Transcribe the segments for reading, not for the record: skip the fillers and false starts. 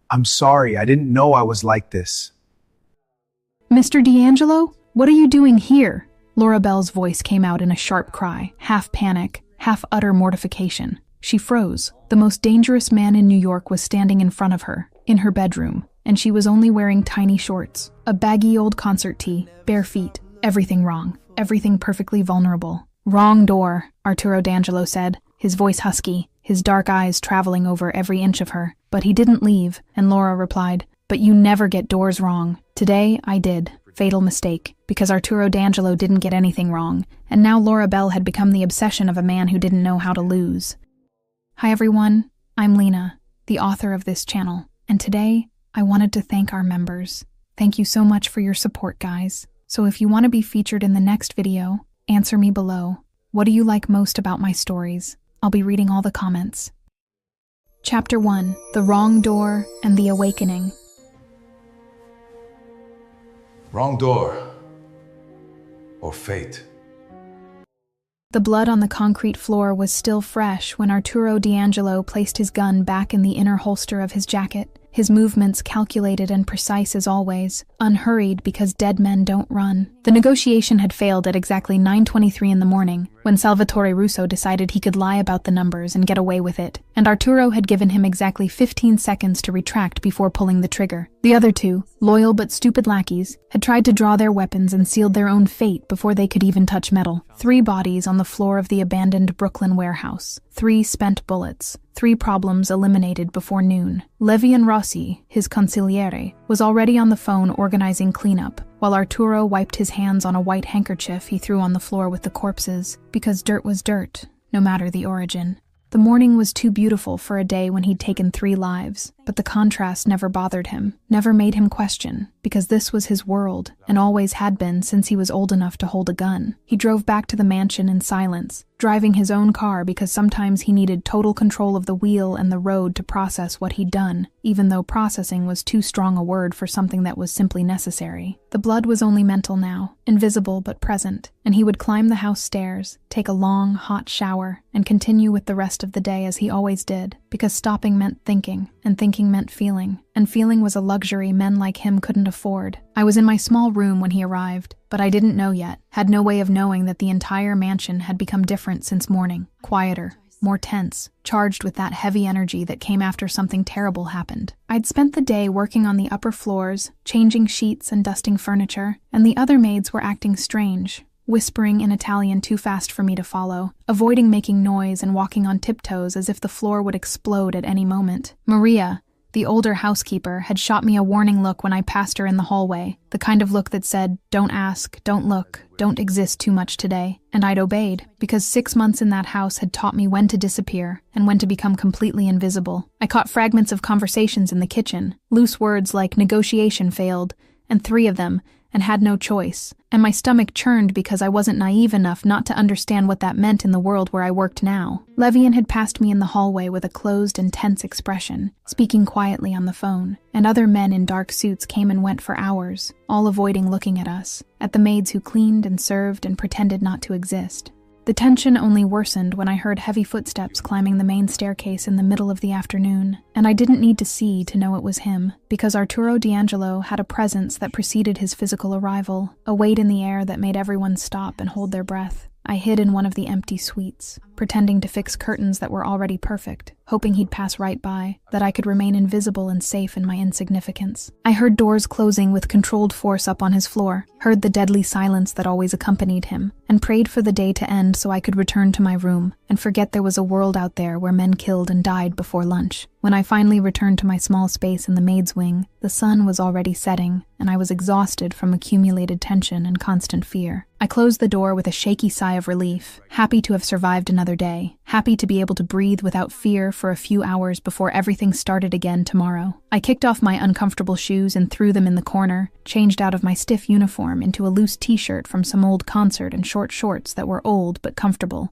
I'm sorry, I didn't know I was like this. Mr. D'Angelo, what are you doing here? Laura Bell's voice came out in a sharp cry, half panic, half utter mortification. She froze. The most dangerous man in New York was standing in front of her, in her bedroom, and she was only wearing tiny shorts, a baggy old concert tee, bare feet. Everything wrong. Everything perfectly vulnerable. Wrong door, Arturo D'Angelo said, his voice husky, his dark eyes traveling over every inch of her. But he didn't leave, and Laura replied, "But you never get doors wrong. Today, I did. Fatal mistake, because Arturo D'Angelo didn't get anything wrong, and now Laura Bell had become the obsession of a man who didn't know how to lose." Hi everyone, I'm Lena, the author of this channel, and today, I wanted to thank our members. Thank you so much for your support, guys. So if you want to be featured in the next video, answer me below. What do you like most about my stories? I'll be reading all the comments. Chapter 1, The Wrong Door and the Awakening. Wrong door. Or fate. The blood on the concrete floor was still fresh when Arturo D'Angelo placed his gun back in the inner holster of his jacket, his movements calculated and precise as always, unhurried because dead men don't run. The negotiation had failed at exactly 9:23 in the morning, when Salvatore Russo decided he could lie about the numbers and get away with it, and Arturo had given him exactly 15 seconds to retract before pulling the trigger. The other two, loyal but stupid lackeys, had tried to draw their weapons and sealed their own fate before they could even touch metal. 3 bodies on the floor of the abandoned Brooklyn warehouse, 3 spent bullets, 3 problems eliminated before noon. Levian Rossi, his consigliere, was already on the phone organizing cleanup, while Arturo wiped his hands on a white handkerchief he threw on the floor with the corpses, because dirt was dirt, no matter the origin. The morning was too beautiful for a day when he'd taken 3 lives, but the contrast never bothered him, never made him question, because this was his world, and always had been since he was old enough to hold a gun. He drove back to the mansion in silence, driving his own car because sometimes he needed total control of the wheel and the road to process what he'd done, even though processing was too strong a word for something that was simply necessary. The blood was only mental now, invisible but present, and he would climb the house stairs, take a long, hot shower, and continue with the rest of the day as he always did, because stopping meant thinking, and thinking meant feeling, and feeling was a luxury men like him couldn't afford. I was in my small room when he arrived, but I didn't know yet, had no way of knowing that the entire mansion had become different since morning, quieter, more tense, charged with that heavy energy that came after something terrible happened. I'd spent the day working on the upper floors, changing sheets and dusting furniture, and the other maids were acting strange, whispering in Italian too fast for me to follow, avoiding making noise and walking on tiptoes as if the floor would explode at any moment. Maria, the older housekeeper, had shot me a warning look when I passed her in the hallway, the kind of look that said, "Don't ask, don't look, don't exist too much today." And I'd obeyed, because 6 months in that house had taught me when to disappear and when to become completely invisible. I caught fragments of conversations in the kitchen, loose words like negotiation failed, and 3 of them, and had no choice, and my stomach churned because I wasn't naive enough not to understand what that meant in the world where I worked now. Levian had passed me in the hallway with a closed and tense expression, speaking quietly on the phone, and other men in dark suits came and went for hours, all avoiding looking at us, at the maids who cleaned and served and pretended not to exist. The tension only worsened when I heard heavy footsteps climbing the main staircase in the middle of the afternoon, and I didn't need to see to know it was him, because Arturo D'Angelo had a presence that preceded his physical arrival, a weight in the air that made everyone stop and hold their breath. I hid in one of the empty suites, pretending to fix curtains that were already perfect, hoping he'd pass right by, that I could remain invisible and safe in my insignificance. I heard doors closing with controlled force up on his floor, heard the deadly silence that always accompanied him, and prayed for the day to end so I could return to my room and forget there was a world out there where men killed and died before lunch. When I finally returned to my small space in the maid's wing, the sun was already setting, and I was exhausted from accumulated tension and constant fear. I closed the door with a shaky sigh of relief, happy to have survived another day, happy to be able to breathe without fear for a few hours before everything started again tomorrow. I kicked off my uncomfortable shoes and threw them in the corner, changed out of my stiff uniform into a loose t-shirt from some old concert and short shorts that were old but comfortable,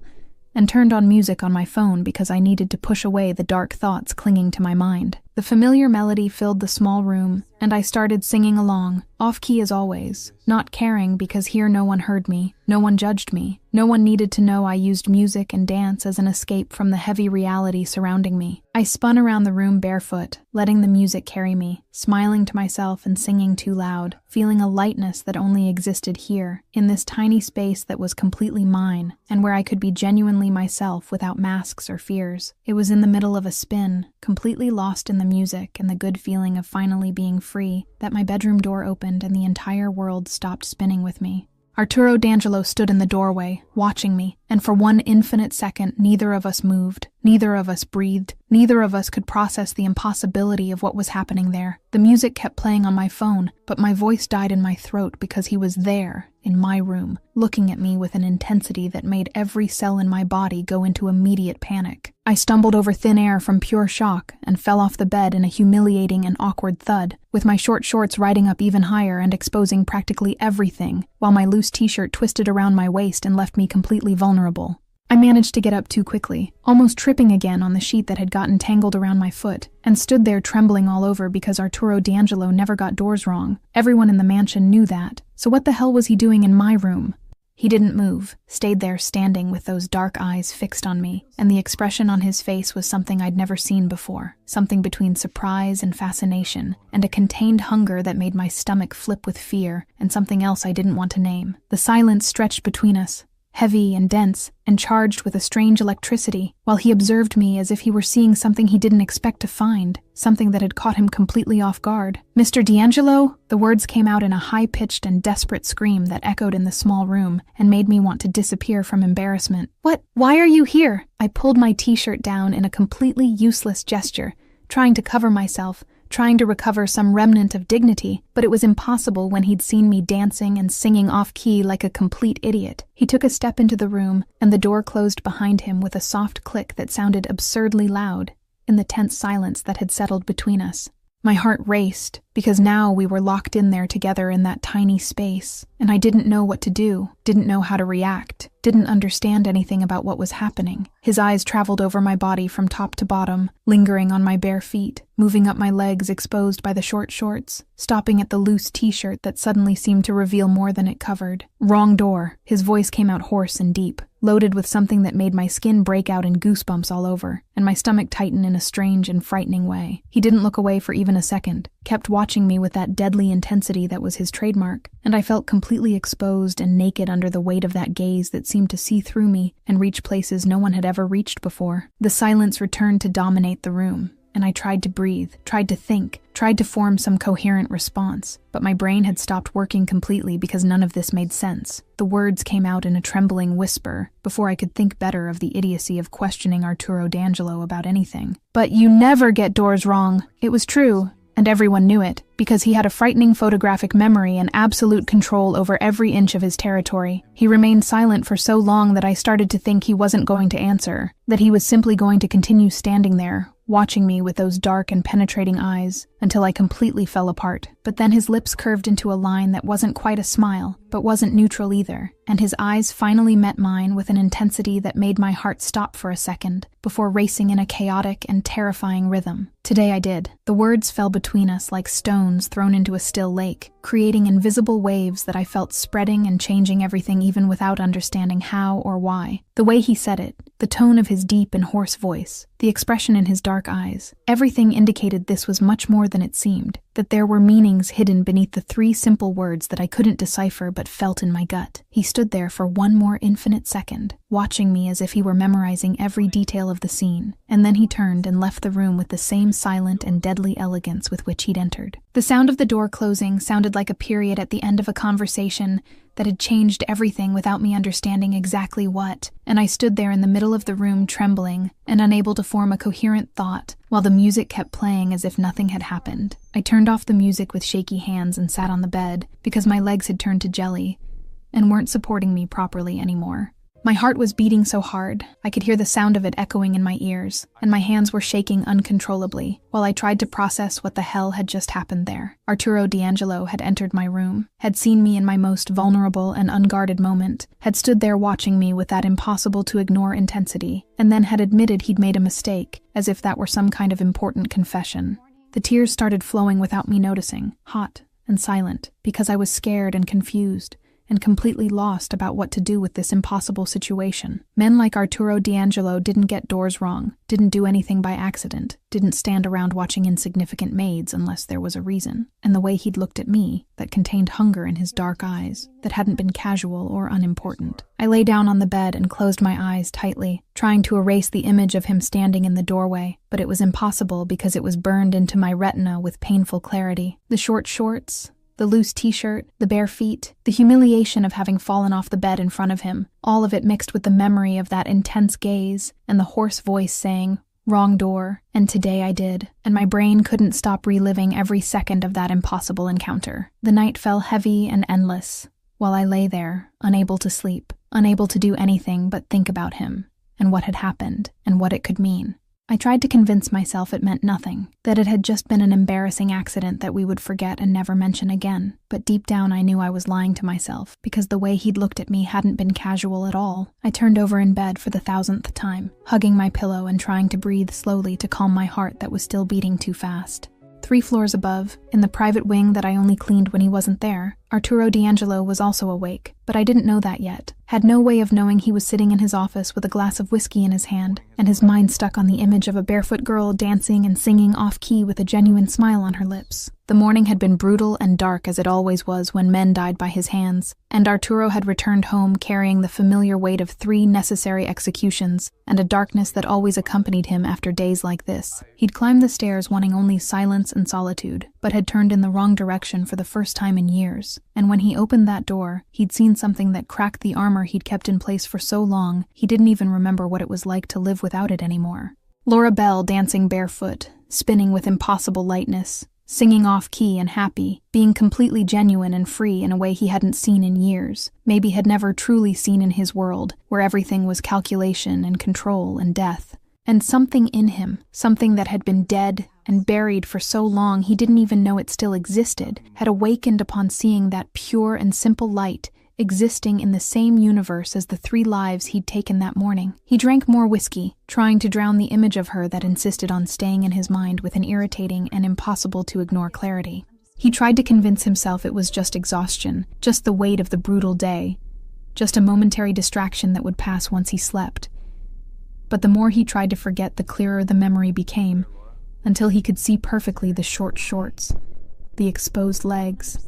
and turned on music on my phone because I needed to push away the dark thoughts clinging to my mind. The familiar melody filled the small room, and I started singing along, off-key as always, not caring because here no one heard me, no one judged me, no one needed to know I used music and dance as an escape from the heavy reality surrounding me. I spun around the room barefoot, letting the music carry me, smiling to myself and singing too loud, feeling a lightness that only existed here, in this tiny space that was completely mine, and where I could be genuinely myself without masks or fears. It was in the middle of a spin, completely lost in the music and the good feeling of finally being free, that my bedroom door opened and the entire world stopped spinning with me. Arturo D'Angelo stood in the doorway, watching me, and for one infinite second neither of us moved, neither of us breathed, neither of us could process the impossibility of what was happening there. The music kept playing on my phone, but my voice died in my throat because he was there, in my room, looking at me with an intensity that made every cell in my body go into immediate panic. I stumbled over thin air from pure shock and fell off the bed in a humiliating and awkward thud, with my short shorts riding up even higher and exposing practically everything, while my loose t-shirt twisted around my waist and left me completely vulnerable. I managed to get up too quickly, almost tripping again on the sheet that had gotten tangled around my foot, and stood there trembling all over because Arturo D'Angelo never got doors wrong. Everyone in the mansion knew that, so what the hell was he doing in my room? He didn't move, stayed there standing with those dark eyes fixed on me, and the expression on his face was something I'd never seen before, something between surprise and fascination, and a contained hunger that made my stomach flip with fear, and something else I didn't want to name. The silence stretched between us, heavy and dense, and charged with a strange electricity, while he observed me as if he were seeing something he didn't expect to find, something that had caught him completely off guard. "Mr. D'Angelo?" The words came out in a high-pitched and desperate scream that echoed in the small room and made me want to disappear from embarrassment. "What? Why are you here?" I pulled my t-shirt down in a completely useless gesture, trying to cover myself, trying to recover some remnant of dignity, but it was impossible when he'd seen me dancing and singing off-key like a complete idiot. He took a step into the room, and the door closed behind him with a soft click that sounded absurdly loud, in the tense silence that had settled between us. My heart raced, because now we were locked in there together in that tiny space, and I didn't know what to do, didn't know how to react, didn't understand anything about what was happening. His eyes traveled over my body from top to bottom, lingering on my bare feet, moving up my legs exposed by the short shorts, stopping at the loose t-shirt that suddenly seemed to reveal more than it covered. "Wrong door." His voice came out hoarse and deep, loaded with something that made my skin break out in goosebumps all over, and my stomach tighten in a strange and frightening way. He didn't look away for even a second, kept watching me with that deadly intensity that was his trademark, and I felt completely exposed and naked under the weight of that gaze that seemed to see through me and reach places no one had ever reached before. The silence returned to dominate the room, and I tried to breathe, tried to think, tried to form some coherent response, but my brain had stopped working completely because none of this made sense. The words came out in a trembling whisper before I could think better of the idiocy of questioning Arturo D'Angelo about anything. "But you never get doors wrong." It was true, and everyone knew it, because he had a frightening photographic memory and absolute control over every inch of his territory. He remained silent for so long that I started to think he wasn't going to answer, that he was simply going to continue standing there, watching me with those dark and penetrating eyes, until I completely fell apart. But then his lips curved into a line that wasn't quite a smile, but wasn't neutral either, and his eyes finally met mine with an intensity that made my heart stop for a second, before racing in a chaotic and terrifying rhythm. Today I did. The words fell between us like stones thrown into a still lake, creating invisible waves that I felt spreading and changing everything even without understanding how or why. The way he said it, the tone of his deep and hoarse voice, the expression in his dark eyes, everything indicated this was much more than it seemed, that there were meanings hidden beneath the three simple words that I couldn't decipher but felt in my gut. He stood there for one more infinite second, watching me as if he were memorizing every detail of the scene, and then he turned and left the room with the same silent and deadly elegance with which he'd entered. The sound of the door closing sounded like a period at the end of a conversation that had changed everything without me understanding exactly what, and I stood there in the middle of the room trembling and unable to form a coherent thought, while the music kept playing as if nothing had happened. I turned off the music with shaky hands and sat on the bed, because my legs had turned to jelly and weren't supporting me properly anymore. My heart was beating so hard, I could hear the sound of it echoing in my ears, and my hands were shaking uncontrollably, while I tried to process what the hell had just happened there. Arturo D'Angelo had entered my room, had seen me in my most vulnerable and unguarded moment, had stood there watching me with that impossible-to-ignore intensity, and then had admitted he'd made a mistake, as if that were some kind of important confession. The tears started flowing without me noticing, hot and silent, because I was scared and confused, and completely lost about what to do with this impossible situation. Men like Arturo D'Angelo didn't get doors wrong, didn't do anything by accident, didn't stand around watching insignificant maids unless there was a reason. And the way he'd looked at me, that contained hunger in his dark eyes, that hadn't been casual or unimportant. I lay down on the bed and closed my eyes tightly, trying to erase the image of him standing in the doorway, but it was impossible because it was burned into my retina with painful clarity. The short shorts, the loose t-shirt, the bare feet, the humiliation of having fallen off the bed in front of him, all of it mixed with the memory of that intense gaze and the hoarse voice saying, "Wrong door," and today I did, and my brain couldn't stop reliving every second of that impossible encounter. The night fell heavy and endless, while I lay there, unable to sleep, unable to do anything but think about him, and what had happened, and what it could mean. I tried to convince myself it meant nothing, that it had just been an embarrassing accident that we would forget and never mention again. But deep down I knew I was lying to myself, because the way he'd looked at me hadn't been casual at all. I turned over in bed for the 1,000th time, hugging my pillow and trying to breathe slowly to calm my heart that was still beating too fast. 3 floors above, in the private wing that I only cleaned when he wasn't there, Arturo D'Angelo was also awake, but I didn't know that yet. Had no way of knowing he was sitting in his office with a glass of whiskey in his hand, and his mind stuck on the image of a barefoot girl dancing and singing off-key with a genuine smile on her lips. The morning had been brutal and dark as it always was when men died by his hands, and Arturo had returned home carrying the familiar weight of 3 necessary executions and a darkness that always accompanied him after days like this. He'd climbed the stairs wanting only silence and solitude, but had turned in the wrong direction for the first time in years. And when he opened that door, he'd seen something that cracked the armor he'd kept in place for so long, he didn't even remember what it was like to live without it anymore. Laura Bell dancing barefoot, spinning with impossible lightness, singing off-key and happy, being completely genuine and free in a way he hadn't seen in years, maybe had never truly seen in his world, where everything was calculation and control and death. And something in him, something that had been dead and buried for so long he didn't even know it still existed, had awakened upon seeing that pure and simple light existing in the same universe as the 3 lives he'd taken that morning. He drank more whiskey, trying to drown the image of her that insisted on staying in his mind with an irritating and impossible-to-ignore clarity. He tried to convince himself it was just exhaustion, just the weight of the brutal day, just a momentary distraction that would pass once he slept. But the more he tried to forget, the clearer the memory became, until he could see perfectly the short shorts, the exposed legs,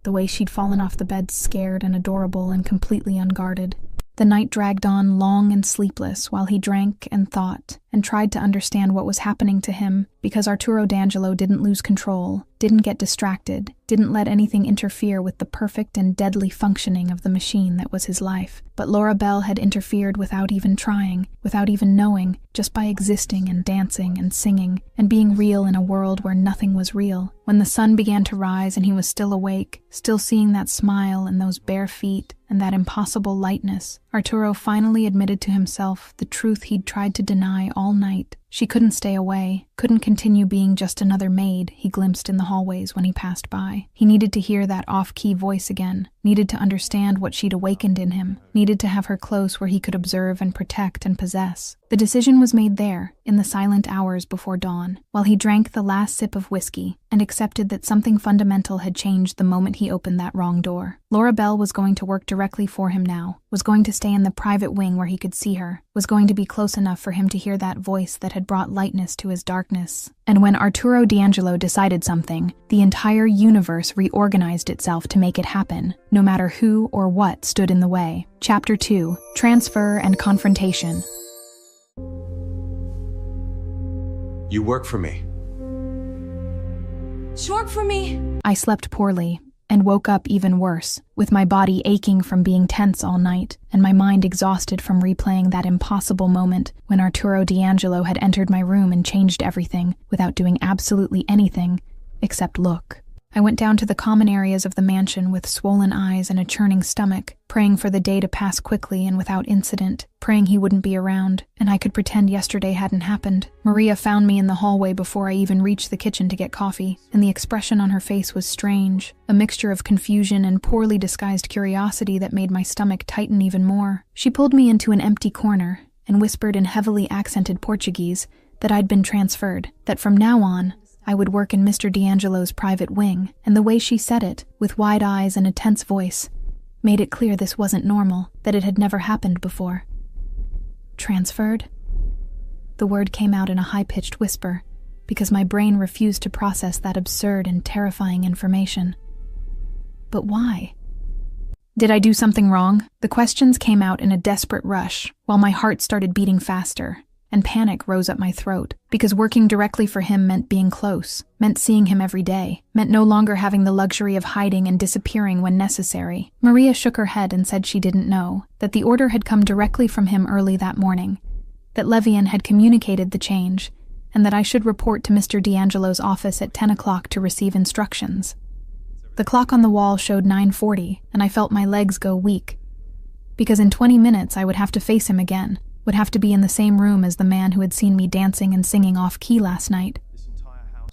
the way she'd fallen off the bed scared and adorable and completely unguarded. The night dragged on long and sleepless while he drank and thought and tried to understand what was happening to him, because Arturo D'Angelo didn't lose control, didn't get distracted, didn't let anything interfere with the perfect and deadly functioning of the machine that was his life. But Laura Bell had interfered without even trying, without even knowing, just by existing and dancing and singing, and being real in a world where nothing was real. When the sun began to rise and he was still awake, still seeing that smile and those bare feet and that impossible lightness, Arturo finally admitted to himself the truth he'd tried to deny all night. She couldn't stay away, couldn't continue being just another maid he glimpsed in the hallways when he passed by. He needed to hear that off-key voice again, needed to understand what she'd awakened in him, needed to have her close where he could observe and protect and possess. The decision was made there, in the silent hours before dawn, while he drank the last sip of whiskey and accepted that something fundamental had changed the moment he opened that wrong door. Laura Bell was going to work directly for him now, was going to stay in the private wing where he could see her, was going to be close enough for him to hear that voice that had brought lightness to his darkness. And when Arturo D'Angelo decided something, the entire universe reorganized itself to make it happen, no matter who or what stood in the way. Chapter 2: Transfer and Confrontation. You work for me. Short for me. I slept poorly, and woke up even worse, with my body aching from being tense all night, and my mind exhausted from replaying that impossible moment when Arturo D'Angelo had entered my room and changed everything without doing absolutely anything except look. I went down to the common areas of the mansion with swollen eyes and a churning stomach, praying for the day to pass quickly and without incident, praying he wouldn't be around, and I could pretend yesterday hadn't happened. Maria found me in the hallway before I even reached the kitchen to get coffee, and the expression on her face was strange, a mixture of confusion and poorly disguised curiosity that made my stomach tighten even more. She pulled me into an empty corner and whispered in heavily accented Portuguese that I'd been transferred, that from now on, I would work in Mr. D'Angelo's private wing, and the way she said it, with wide eyes and a tense voice, made it clear this wasn't normal, that it had never happened before. Transferred? The word came out in a high-pitched whisper, because my brain refused to process that absurd and terrifying information. But why? Did I do something wrong? The questions came out in a desperate rush, while my heart started beating faster, and panic rose up my throat, because working directly for him meant being close, meant seeing him every day, meant no longer having the luxury of hiding and disappearing when necessary. Maria shook her head and said she didn't know, that the order had come directly from him early that morning, that Levian had communicated the change, and that I should report to Mr. D'Angelo's office at 10 o'clock to receive instructions. The clock on the wall showed 9:40, and I felt my legs go weak, because in 20 minutes I would have to face him again, would have to be in the same room as the man who had seen me dancing and singing off-key last night.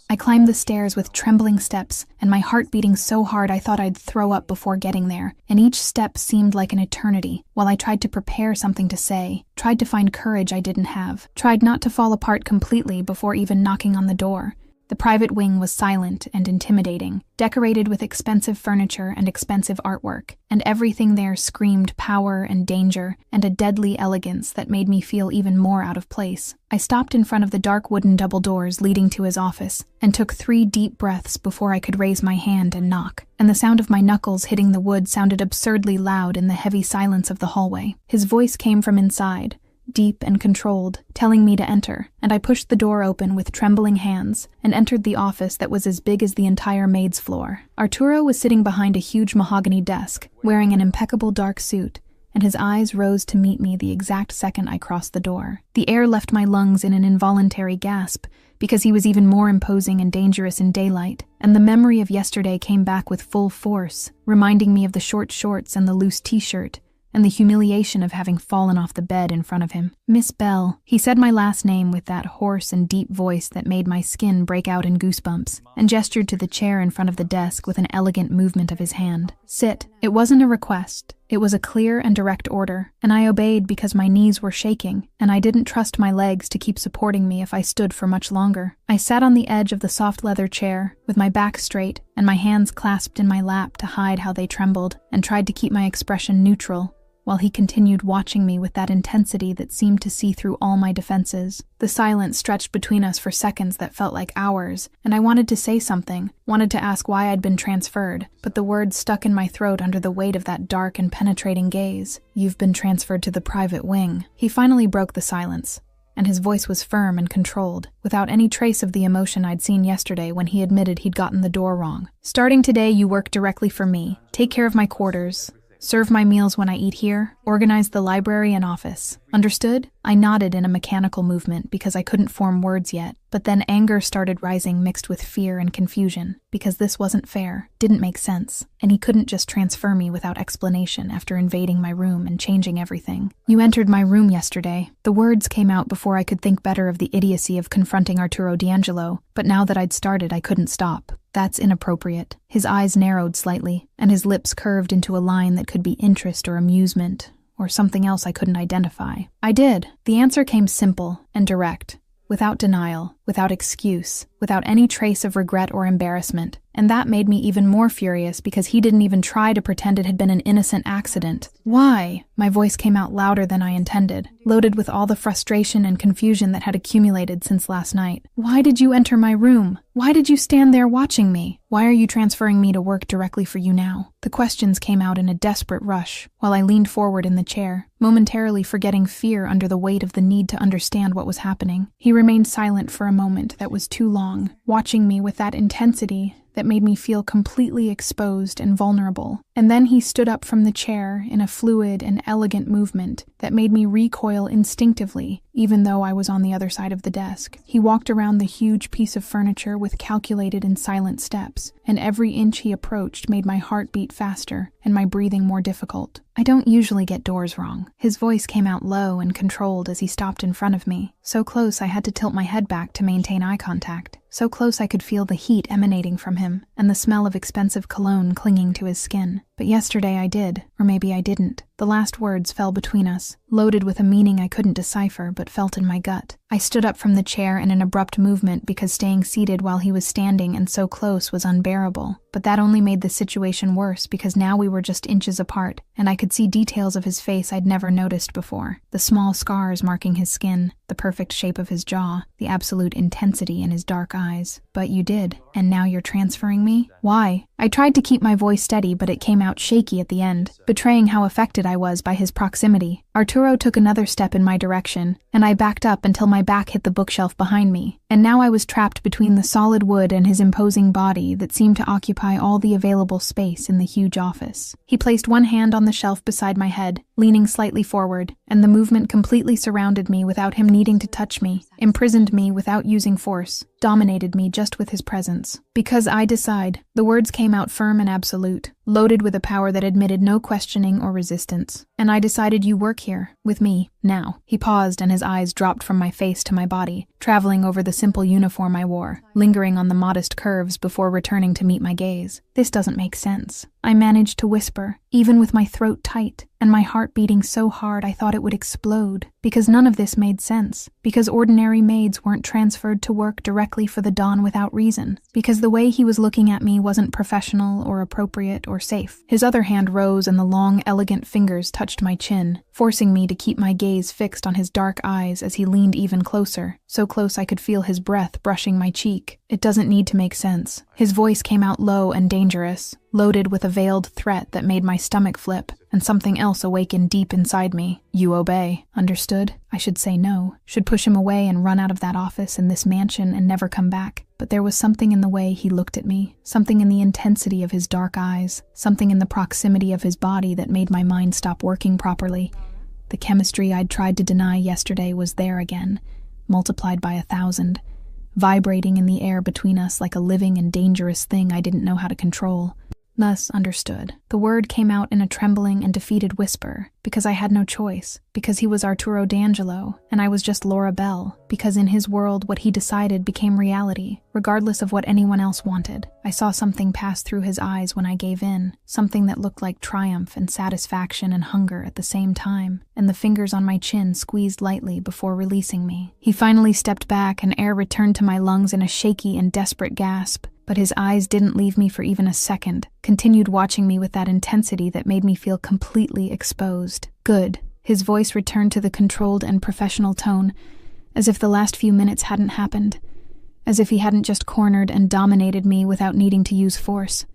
I climbed the stairs with trembling steps, and my heart beating so hard I thought I'd throw up before getting there, and each step seemed like an eternity, while I tried to prepare something to say, tried to find courage I didn't have, tried not to fall apart completely before even knocking on the door. The private wing was silent and intimidating, decorated with expensive furniture and expensive artwork, and everything there screamed power and danger and a deadly elegance that made me feel even more out of place. I stopped in front of the dark wooden double doors leading to his office and took 3 deep breaths before I could raise my hand and knock, and the sound of my knuckles hitting the wood sounded absurdly loud in the heavy silence of the hallway. His voice came from inside, deep and controlled, telling me to enter, and I pushed the door open with trembling hands and entered the office that was as big as the entire Maid's floor. Arturo was sitting behind a huge mahogany desk, wearing an impeccable dark suit, and his eyes rose to meet me the exact second I crossed the door. The air left my lungs in an involuntary gasp, because he was even more imposing and dangerous in daylight, and the memory of yesterday came back with full force, reminding me of the short shorts and the loose t-shirt, and the humiliation of having fallen off the bed in front of him. Miss Bell, he said my last name with that hoarse and deep voice that made my skin break out in goosebumps, and gestured to the chair in front of the desk with an elegant movement of his hand. Sit. It wasn't a request. It was a clear and direct order, and I obeyed because my knees were shaking, and I didn't trust my legs to keep supporting me if I stood for much longer. I sat on the edge of the soft leather chair, with my back straight and my hands clasped in my lap to hide how they trembled, and tried to keep my expression neutral, while he continued watching me with that intensity that seemed to see through all my defenses. The silence stretched between us for seconds that felt like hours, and I wanted to say something, wanted to ask why I'd been transferred, but the words stuck in my throat under the weight of that dark and penetrating gaze. "You've been transferred to the private wing." He finally broke the silence, and his voice was firm and controlled, without any trace of the emotion I'd seen yesterday when he admitted he'd gotten the door wrong. "Starting today, you work directly for me. Take care of my quarters, serve my meals when I eat here, organize the library and office. Understood?" I nodded in a mechanical movement because I couldn't form words yet, but then anger started rising mixed with fear and confusion, because this wasn't fair, didn't make sense, and he couldn't just transfer me without explanation after invading my room and changing everything. "You entered my room yesterday." The words came out before I could think better of the idiocy of confronting Arturo D'Angelo, but now that I'd started I couldn't stop. "That's inappropriate." His eyes narrowed slightly, and his lips curved into a line that could be interest or amusement, or something else I couldn't identify. "I did." The answer came simple and direct, without denial, without excuse, without any trace of regret or embarrassment, and that made me even more furious because he didn't even try to pretend it had been an innocent accident. "Why?" My voice came out louder than I intended, loaded with all the frustration and confusion that had accumulated since last night. "Why did you enter my room? Why did you stand there watching me? Why are you transferring me to work directly for you now?" The questions came out in a desperate rush, while I leaned forward in the chair, momentarily forgetting fear under the weight of the need to understand what was happening. He remained silent for a moment that was too long, watching me with that intensity that made me feel completely exposed and vulnerable. And then he stood up from the chair in a fluid and elegant movement that made me recoil instinctively, even though I was on the other side of the desk. He walked around the huge piece of furniture with calculated and silent steps, and every inch he approached made my heart beat faster and my breathing more difficult. "I don't usually get doors wrong." His voice came out low and controlled as he stopped in front of me, so close I had to tilt my head back to maintain eye contact, so close I could feel the heat emanating from him and the smell of expensive cologne clinging to his skin. But yesterday I did, or maybe I didn't. The The last words fell between us, loaded with a meaning I couldn't decipher but felt in my gut. I stood up from the chair in an abrupt movement because staying seated while he was standing and so close was unbearable. But that only made the situation worse because now we were just inches apart, and I could see details of his face I'd never noticed before. The small scars marking his skin, the perfect shape of his jaw, the absolute intensity in his dark eyes. But you did, and now you're transferring me? Why? I tried to keep my voice steady, but it came out shaky at the end, betraying how affected I was by his proximity. Arturo took another step in my direction, and I backed up until my back hit the bookshelf behind me. And now I was trapped between the solid wood and his imposing body that seemed to occupy all the available space in the huge office. He placed one hand on the shelf beside my head, leaning slightly forward, and the movement completely surrounded me without him needing to touch me, imprisoned me without using force, dominated me just with his presence. Because I decide, the words came out firm and absolute, loaded with a power that admitted no questioning or resistance. And I decided you work here, with me, now. He paused and his eyes dropped from my face to my body, traveling over the simple uniform I wore, lingering on the modest curves before returning to meet my gaze. This doesn't make sense. I managed to whisper, even with my throat tight, and my heart beating so hard I thought it would explode, because none of this made sense, because ordinary maids weren't transferred to work directly for the Don without reason, because the way he was looking at me wasn't professional or appropriate or safe. His other hand rose and the long, elegant fingers touched my chin, forcing me to keep my gaze fixed on his dark eyes as he leaned even closer, so close I could feel his breath brushing my cheek. It doesn't need to make sense. His voice came out low and dangerous, loaded with a veiled threat that made my stomach flip, and something else awaken deep inside me. You obey. Understood? I should say no. Should push him away and run out of that office in this mansion and never come back. But there was something in the way he looked at me, something in the intensity of his dark eyes, something in the proximity of his body that made my mind stop working properly. The chemistry I'd tried to deny yesterday was there again, multiplied by 1,000, vibrating in the air between us like a living and dangerous thing I didn't know how to control. Thus, understood. The word came out in a trembling and defeated whisper, because I had no choice, because he was Arturo D'Angelo, and I was just Laura Bell, because in his world what he decided became reality, regardless of what anyone else wanted. I saw something pass through his eyes when I gave in, something that looked like triumph and satisfaction and hunger at the same time, and the fingers on my chin squeezed lightly before releasing me. He finally stepped back and air returned to my lungs in a shaky and desperate gasp. But his eyes didn't leave me for even a second, continued watching me with that intensity that made me feel completely exposed. Good. His voice returned to the controlled and professional tone, as if the last few minutes hadn't happened, as if he hadn't just cornered and dominated me without needing to use force.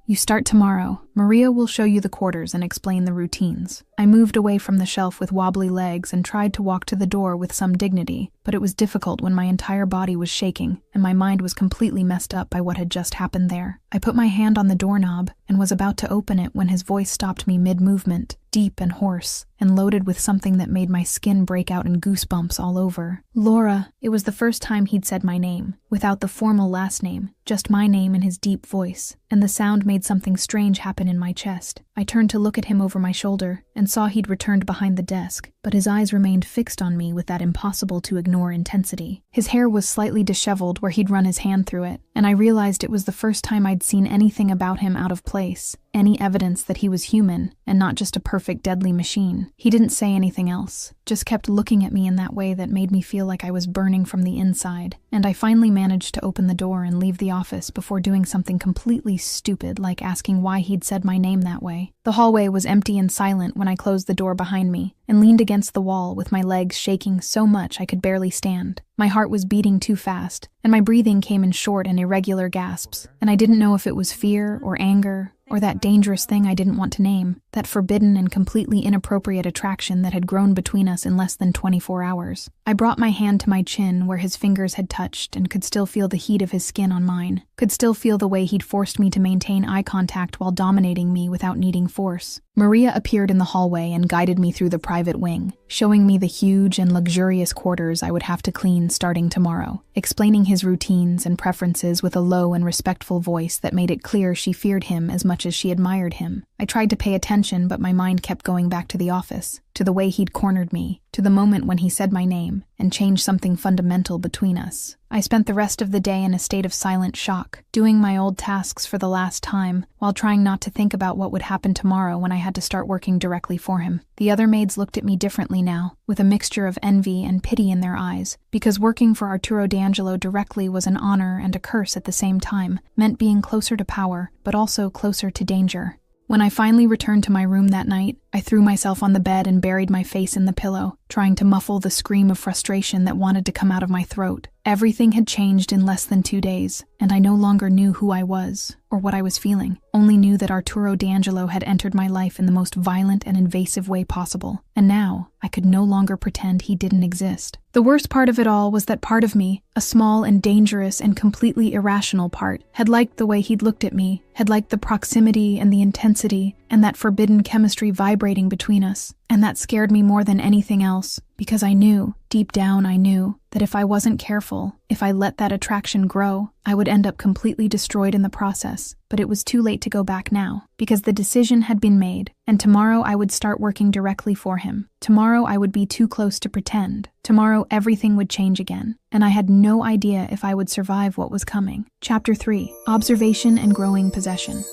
You start tomorrow. Maria will show you the quarters and explain the routines. I moved away from the shelf with wobbly legs and tried to walk to the door with some dignity, but it was difficult when my entire body was shaking and my mind was completely messed up by what had just happened there. I put my hand on the doorknob and was about to open it when his voice stopped me mid-movement, deep and hoarse, and loaded with something that made my skin break out in goosebumps all over. Laura. It was the first time he'd said my name, without the formal last name, just my name in his deep voice, and the sound made something strange happen in my chest. I turned to look at him over my shoulder and saw he'd returned behind the desk, but his eyes remained fixed on me with that impossible-to-ignore intensity. His hair was slightly disheveled where he'd run his hand through it, and I realized it was the first time I'd seen anything about him out of place, any evidence that he was human and not just a perfect deadly machine. He didn't say anything else, just kept looking at me in that way that made me feel like I was burning from the inside, and I finally managed to open the door and leave the office before doing something completely stupid like asking why he'd said my name that way. The hallway was empty and silent when I closed the door behind me and leaned against the wall with my legs shaking so much I could barely stand. My heart was beating too fast, and my breathing came in short and irregular gasps, and I didn't know if it was fear or anger or that dangerous thing I didn't want to name, that forbidden and completely inappropriate attraction that had grown between us in less than 24 hours. I brought my hand to my chin where his fingers had touched and could still feel the heat of his skin on mine, could still feel the way he'd forced me to maintain eye contact while dominating me without needing force. Maria appeared in the hallway and guided me through the private wing, showing me the huge and luxurious quarters I would have to clean starting tomorrow, explaining his routines and preferences with a low and respectful voice that made it clear she feared him as much as she admired him. I tried to pay attention, but my mind kept going back to the office, to the way he'd cornered me, to the moment when he said my name and changed something fundamental between us. I spent the rest of the day in a state of silent shock, doing my old tasks for the last time, while trying not to think about what would happen tomorrow when I had to start working directly for him. The other maids looked at me differently now, with a mixture of envy and pity in their eyes, because working for Arturo D'Angelo directly was an honor and a curse at the same time, meant being closer to power, but also closer to danger. When I finally returned to my room that night, I threw myself on the bed and buried my face in the pillow, trying to muffle the scream of frustration that wanted to come out of my throat. Everything had changed in less than 2 days, and I no longer knew who I was or what I was feeling, only knew that Arturo D'Angelo had entered my life in the most violent and invasive way possible, and now I could no longer pretend he didn't exist. The worst part of it all was that part of me, a small and dangerous and completely irrational part, had liked the way he'd looked at me, had liked the proximity and the intensity and that forbidden chemistry vibrating between us. And that scared me more than anything else, because I knew, deep down I knew, that if I wasn't careful, if I let that attraction grow, I would end up completely destroyed in the process. But it was too late to go back now, because the decision had been made, and tomorrow I would start working directly for him. Tomorrow I would be too close to pretend. Tomorrow everything would change again, and I had no idea if I would survive what was coming. Chapter 3: Observation and Growing Possession.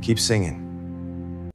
Keep singing.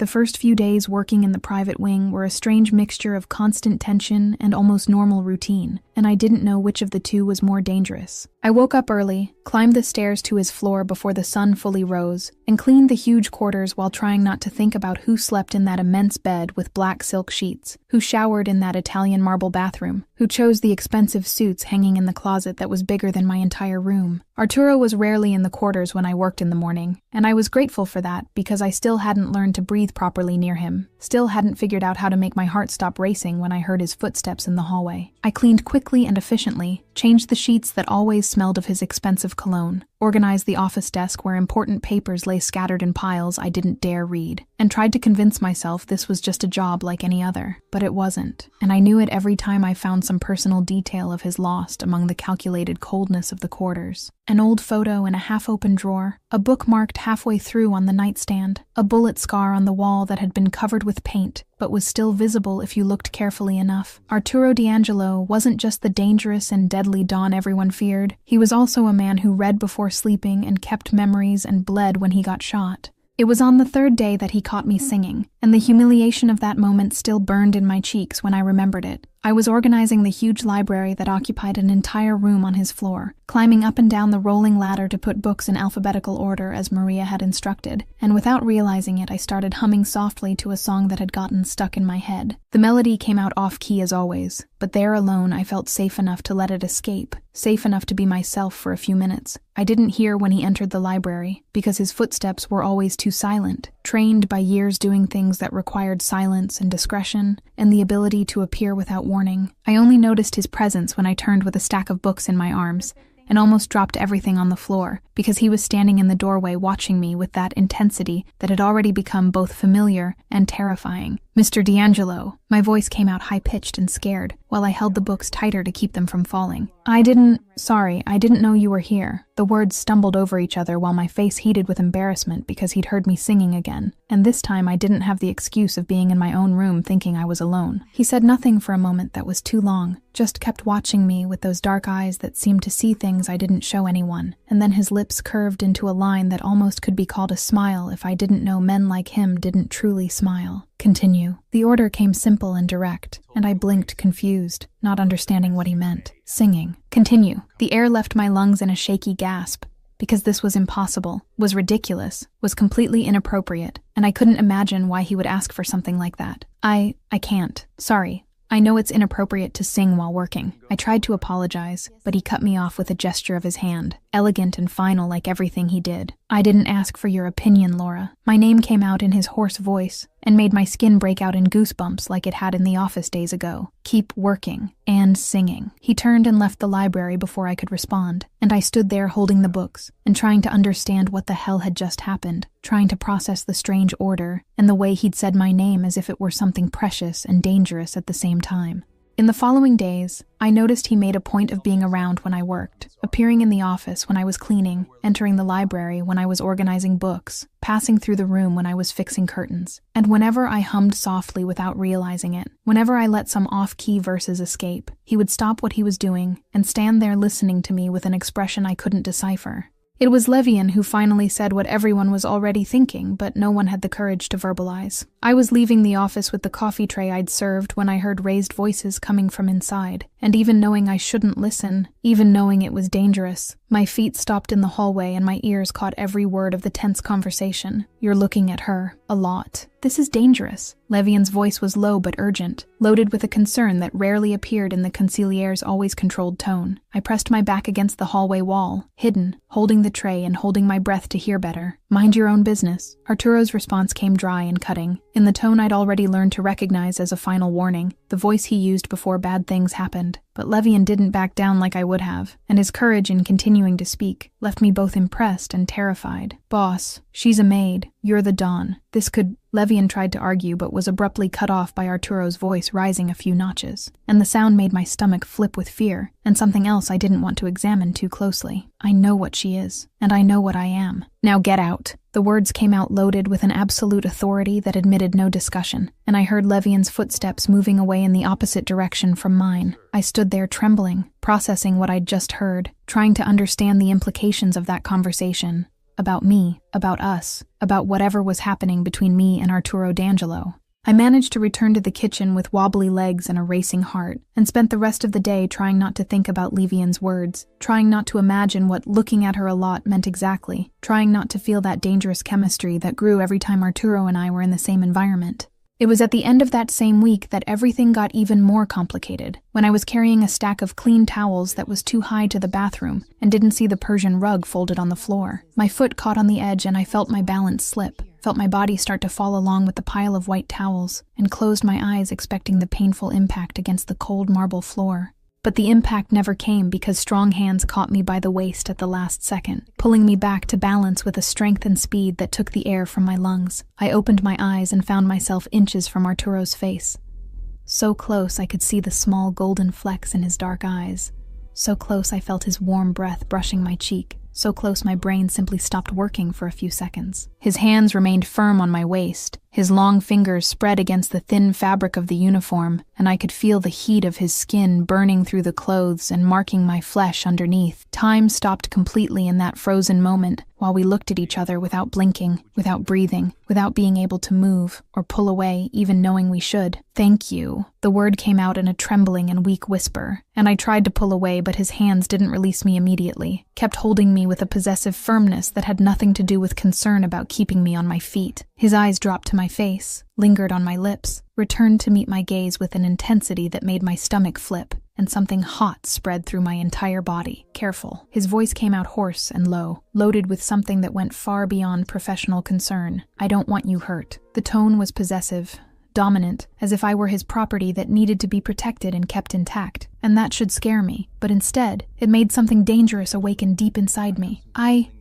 The first few days working in the private wing were a strange mixture of constant tension and almost normal routine, and I didn't know which of the two was more dangerous. I woke up early, climbed the stairs to his floor before the sun fully rose, and cleaned the huge quarters while trying not to think about who slept in that immense bed with black silk sheets, who showered in that Italian marble bathroom, who chose the expensive suits hanging in the closet that was bigger than my entire room. Arturo was rarely in the quarters when I worked in the morning, and I was grateful for that because I still hadn't learned to breathe properly near him, still hadn't figured out how to make my heart stop racing when I heard his footsteps in the hallway. I cleaned quickly and efficiently, changed the sheets that always smelled of his expensive cologne, organized the office desk where important papers lay scattered in piles I didn't dare read, and tried to convince myself this was just a job like any other. But it wasn't, and I knew it every time I found some personal detail of his lost among the calculated coldness of the quarters. An old photo in a half-open drawer, a book marked halfway through on the nightstand, a bullet scar on the wall that had been covered with paint, but was still visible if you looked carefully enough. Arturo D'Angelo wasn't just the dangerous and deadly Don everyone feared. He was also a man who read before sleeping and kept memories and bled when he got shot. It was on the third day that he caught me singing, and the humiliation of that moment still burned in my cheeks when I remembered it. I was organizing the huge library that occupied an entire room on his floor, climbing up and down the rolling ladder to put books in alphabetical order as Maria had instructed, and without realizing it I started humming softly to a song that had gotten stuck in my head. The melody came out off-key as always, but there alone I felt safe enough to let it escape, safe enough to be myself for a few minutes. I didn't hear when he entered the library, because his footsteps were always too silent, trained by years doing things that required silence and discretion, and the ability to appear without warning. I only noticed his presence when I turned with a stack of books in my arms, and almost dropped everything on the floor, because he was standing in the doorway watching me with that intensity that had already become both familiar and terrifying. "Mr. D'Angelo," my voice came out high-pitched and scared, while I held the books tighter to keep them from falling. I didn't know you were here." The words stumbled over each other while my face heated with embarrassment because he'd heard me singing again, and this time I didn't have the excuse of being in my own room thinking I was alone. He said nothing for a moment that was too long, just kept watching me with those dark eyes that seemed to see things I didn't show anyone, and then his lips curved into a line that almost could be called a smile if I didn't know men like him didn't truly smile. "Continue." The order came simple and direct, and I blinked confused, not understanding what he meant. "Singing. Continue." The air left my lungs in a shaky gasp, because this was impossible, was ridiculous, was completely inappropriate, and I couldn't imagine why he would ask for something like that. I can't. Sorry. I know it's inappropriate to sing while working." I tried to apologize, but he cut me off with a gesture of his hand, elegant and final like everything he did. "I didn't ask for your opinion, Laura." My name came out in his hoarse voice, and made my skin break out in goosebumps like it had in the office days ago. "Keep working and singing." He turned and left the library before I could respond, and I stood there holding the books and trying to understand what the hell had just happened, trying to process the strange order and the way he'd said my name as if it were something precious and dangerous at the same time. In the following days, I noticed he made a point of being around when I worked, appearing in the office when I was cleaning, entering the library when I was organizing books, passing through the room when I was fixing curtains. And whenever I hummed softly without realizing it, whenever I let some off-key verses escape, he would stop what he was doing and stand there listening to me with an expression I couldn't decipher. It was Levian who finally said what everyone was already thinking, but no one had the courage to verbalize. I was leaving the office with the coffee tray I'd served when I heard raised voices coming from inside, and even knowing I shouldn't listen, even knowing it was dangerous, my feet stopped in the hallway and my ears caught every word of the tense conversation. "You're looking at her. A lot. This is dangerous." Levian's voice was low but urgent, loaded with a concern that rarely appeared in the consigliere's always controlled tone. I pressed my back against the hallway wall, hidden, holding the tray and holding my breath to hear better. "Mind your own business." Arturo's response came dry and cutting, in the tone I'd already learned to recognize as a final warning, the voice he used before bad things happened. But Levian didn't back down like I would have, and his courage in continuing to speak left me both impressed and terrified. "Boss, she's a maid. You're the Don. This could—" Levian tried to argue but was abruptly cut off by Arturo's voice rising a few notches, and the sound made my stomach flip with fear, and something else I didn't want to examine too closely. "I know what she is, and I know what I am. Now get out." The words came out loaded with an absolute authority that admitted no discussion, and I heard Levian's footsteps moving away in the opposite direction from mine. I stood there trembling, processing what I'd just heard, trying to understand the implications of that conversation. About me, about us, about whatever was happening between me and Arturo D'Angelo. I managed to return to the kitchen with wobbly legs and a racing heart, and spent the rest of the day trying not to think about Levian's words, trying not to imagine what looking at her a lot meant exactly, trying not to feel that dangerous chemistry that grew every time Arturo and I were in the same environment. It was at the end of that same week that everything got even more complicated, when I was carrying a stack of clean towels that was too high to the bathroom and didn't see the Persian rug folded on the floor. My foot caught on the edge and I felt my balance slip, felt my body start to fall along with the pile of white towels, and closed my eyes expecting the painful impact against the cold marble floor. But the impact never came because strong hands caught me by the waist at the last second, pulling me back to balance with a strength and speed that took the air from my lungs. I opened my eyes and found myself inches from Arturo's face. So close I could see the small golden flecks in his dark eyes. So close I felt his warm breath brushing my cheek. So close my brain simply stopped working for a few seconds. His hands remained firm on my waist, his long fingers spread against the thin fabric of the uniform, and I could feel the heat of his skin burning through the clothes and marking my flesh underneath. Time stopped completely in that frozen moment, while we looked at each other without blinking, without breathing, without being able to move or pull away, even knowing we should. "Thank you." The word came out in a trembling and weak whisper, and I tried to pull away, but his hands didn't release me immediately, kept holding me with a possessive firmness that had nothing to do with concern about keeping me on my feet. His eyes dropped to my face, lingered on my lips, returned to meet my gaze with an intensity that made my stomach flip, and something hot spread through my entire body. "Careful." His voice came out hoarse and low, loaded with something that went far beyond professional concern. "I don't want you hurt." The tone was possessive, dominant, as if I were his property that needed to be protected and kept intact. And that should scare me, but instead, it made something dangerous awaken deep inside me.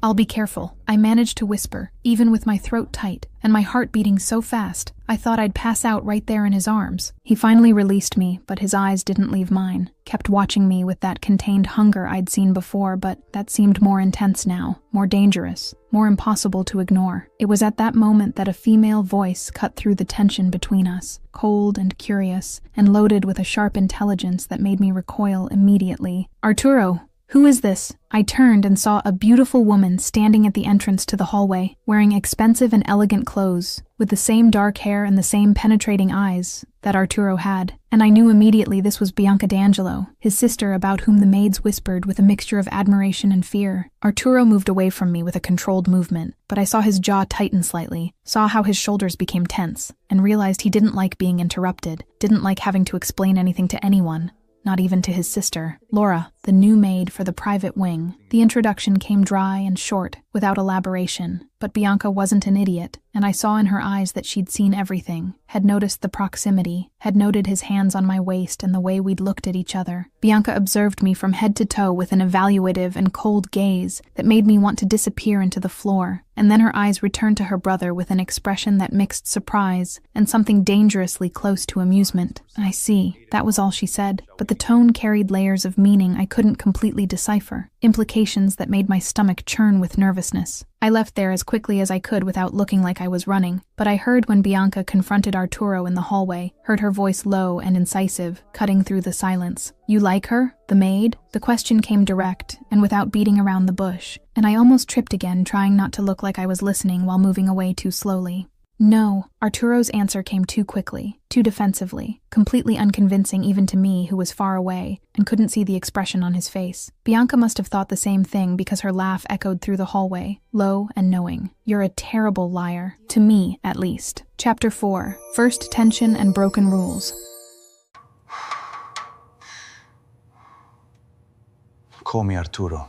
I'll be careful." I managed to whisper, even with my throat tight, and my heart beating so fast, I thought I'd pass out right there in his arms. He finally released me, but his eyes didn't leave mine, kept watching me with that contained hunger I'd seen before, but that seemed more intense now, more dangerous, more impossible to ignore. It was at that moment that a female voice cut through the tension between us, cold and curious, and loaded with a sharp intelligence that made me recoil immediately. "Arturo, who is this?" I turned and saw a beautiful woman standing at the entrance to the hallway, wearing expensive and elegant clothes, with the same dark hair and the same penetrating eyes that Arturo had. And I knew immediately this was Bianca D'Angelo, his sister, about whom the maids whispered with a mixture of admiration and fear. Arturo moved away from me with a controlled movement, but I saw his jaw tighten slightly, saw how his shoulders became tense, and realized he didn't like being interrupted, didn't like having to explain anything to anyone. Not even to his sister. "Laura, the the new maid for the private wing. The introduction came dry and short, without elaboration. But Bianca wasn't an idiot, and I saw in her eyes that she'd seen everything, had noticed the proximity, had noted his hands on my waist and the way we'd looked at each other. Bianca observed me from head to toe with an evaluative and cold gaze that made me want to disappear into the floor, and then her eyes returned to her brother with an expression that mixed surprise and something dangerously close to amusement. "I see," that was all she said, but the tone carried layers of meaning I couldn't completely decipher, implications that made my stomach churn with nervousness. I left there as quickly as I could without looking like I was running, but I heard when Bianca confronted Arturo in the hallway, heard her voice low and incisive, cutting through the silence. "You like her? The maid?" The question came direct, and without beating around the bush, and I almost tripped again, trying not to look like I was listening while moving away too slowly. "No." Arturo's answer came too quickly, too defensively, completely unconvincing even to me who was far away and couldn't see the expression on his face. Bianca must have thought the same thing because her laugh echoed through the hallway, low and knowing. "You're a terrible liar. To me, at least." Chapter 4. First Tension and Broken Rules. Call me Arturo.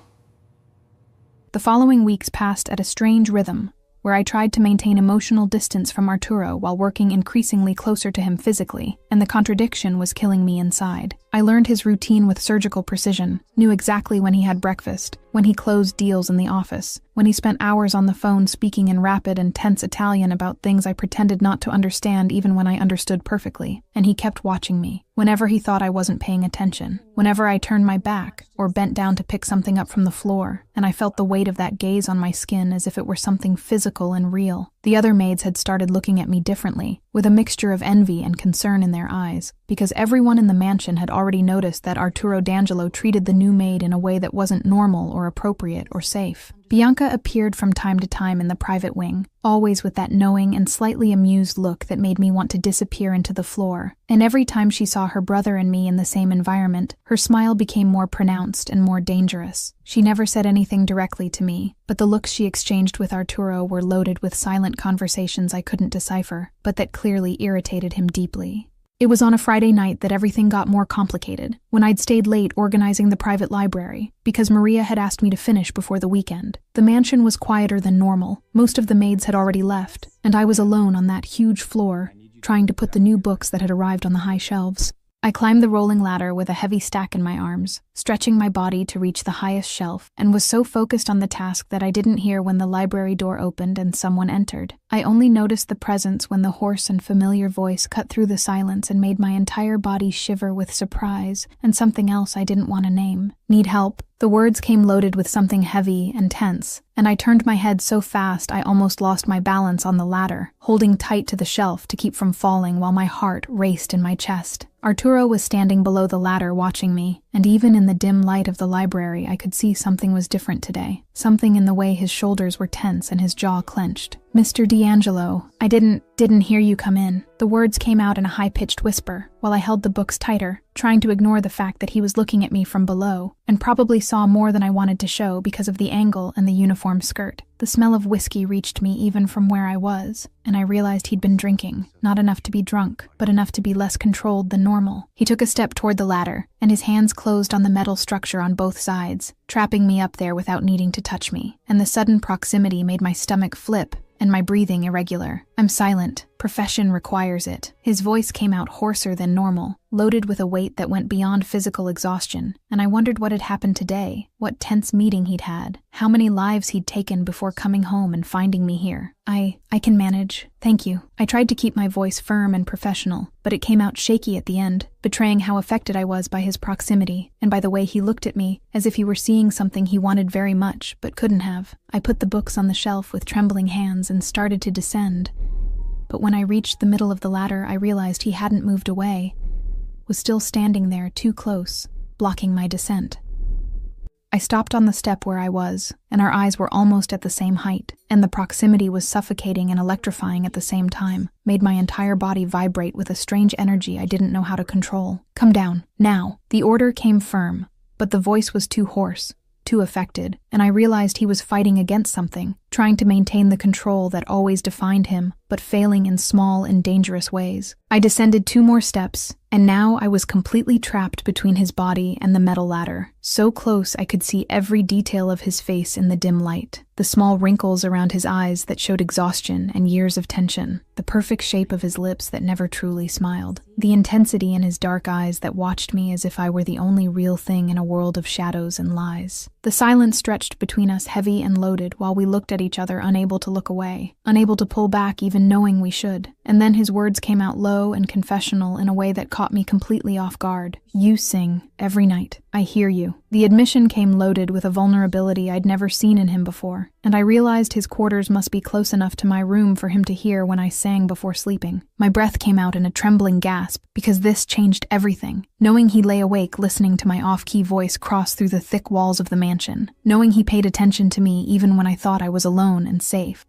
The following weeks passed at a strange rhythm, where I tried to maintain emotional distance from Arturo while working increasingly closer to him physically, and the contradiction was killing me inside. I learned his routine with surgical precision, knew exactly when he had breakfast, when he closed deals in the office, when he spent hours on the phone speaking in rapid and tense Italian about things I pretended not to understand even when I understood perfectly, and he kept watching me. Whenever he thought I wasn't paying attention, whenever I turned my back or bent down to pick something up from the floor, and I felt the weight of that gaze on my skin as if it were something physical and real. The other maids had started looking at me differently, with a mixture of envy and concern in their eyes, because everyone in the mansion had already noticed that Arturo D'Angelo treated the new maid in a way that wasn't normal or appropriate or safe. Bianca appeared from time to time in the private wing, always with that knowing and slightly amused look that made me want to disappear into the floor, and every time she saw her brother and me in the same environment, her smile became more pronounced and more dangerous. She never said anything directly to me, but the looks she exchanged with Arturo were loaded with silent conversations I couldn't decipher, but that clearly irritated him deeply. It was on a Friday night that everything got more complicated, when I'd stayed late organizing the private library, because Maria had asked me to finish before the weekend. The mansion was quieter than normal, most of the maids had already left, and I was alone on that huge floor, trying to put the new books that had arrived on the high shelves. I climbed the rolling ladder with a heavy stack in my arms, stretching my body to reach the highest shelf, and was so focused on the task that I didn't hear when the library door opened and someone entered. I only noticed the presence when the hoarse and familiar voice cut through the silence and made my entire body shiver with surprise and something else I didn't want to name. "Need help?" The words came loaded with something heavy and tense, and I turned my head so fast I almost lost my balance on the ladder, holding tight to the shelf to keep from falling while my heart raced in my chest. Arturo was standing below the ladder watching me, and even in the dim light of the library I could see something was different today. Something in the way his shoulders were tense and his jaw clenched. "Mr. D'Angelo, I didn't hear you come in." The words came out in a high-pitched whisper, while I held the books tighter, trying to ignore the fact that he was looking at me from below, and probably saw more than I wanted to show because of the angle and the uniform skirt. The smell of whiskey reached me even from where I was, and I realized he'd been drinking, not enough to be drunk, but enough to be less controlled than normal. He took a step toward the ladder, and his hands closed on the metal structure on both sides, trapping me up there without needing to touch me, and the sudden proximity made my stomach flip and my breathing irregular. "I'm silent. Profession requires it." His voice came out hoarser than normal, loaded with a weight that went beyond physical exhaustion, and I wondered what had happened today, what tense meeting he'd had, how many lives he'd taken before coming home and finding me here. I can manage. Thank you." I tried to keep my voice firm and professional, but it came out shaky at the end, betraying how affected I was by his proximity, and by the way he looked at me, as if he were seeing something he wanted very much, but couldn't have. I put the books on the shelf with trembling hands and started to descend. But when I reached the middle of the ladder, I realized he hadn't moved away, was still standing there too close, blocking my descent. I stopped on the step where I was, and our eyes were almost at the same height, and the proximity was suffocating and electrifying at the same time, made my entire body vibrate with a strange energy I didn't know how to control. "Come down, now." The order came firm, but the voice was too hoarse, too affected, and I realized he was fighting against something, trying to maintain the control that always defined him, but failing in small and dangerous ways. I descended 2 more steps, and now I was completely trapped between his body and the metal ladder. So close I could see every detail of his face in the dim light. The small wrinkles around his eyes that showed exhaustion and years of tension. The perfect shape of his lips that never truly smiled. The intensity in his dark eyes that watched me as if I were the only real thing in a world of shadows and lies. The silence stretched between us heavy and loaded while we looked at each other, unable to look away, unable to pull back even knowing we should. And then his words came out low and confessional in a way that caught me completely off guard. "You sing every night. I hear you." The admission came loaded with a vulnerability I'd never seen in him before, and I realized his quarters must be close enough to my room for him to hear when I sang before sleeping. My breath came out in a trembling gasp, because this changed everything. Knowing he lay awake listening to my off-key voice cross through the thick walls of the mansion. Knowing he paid attention to me even when I thought I was alone and safe.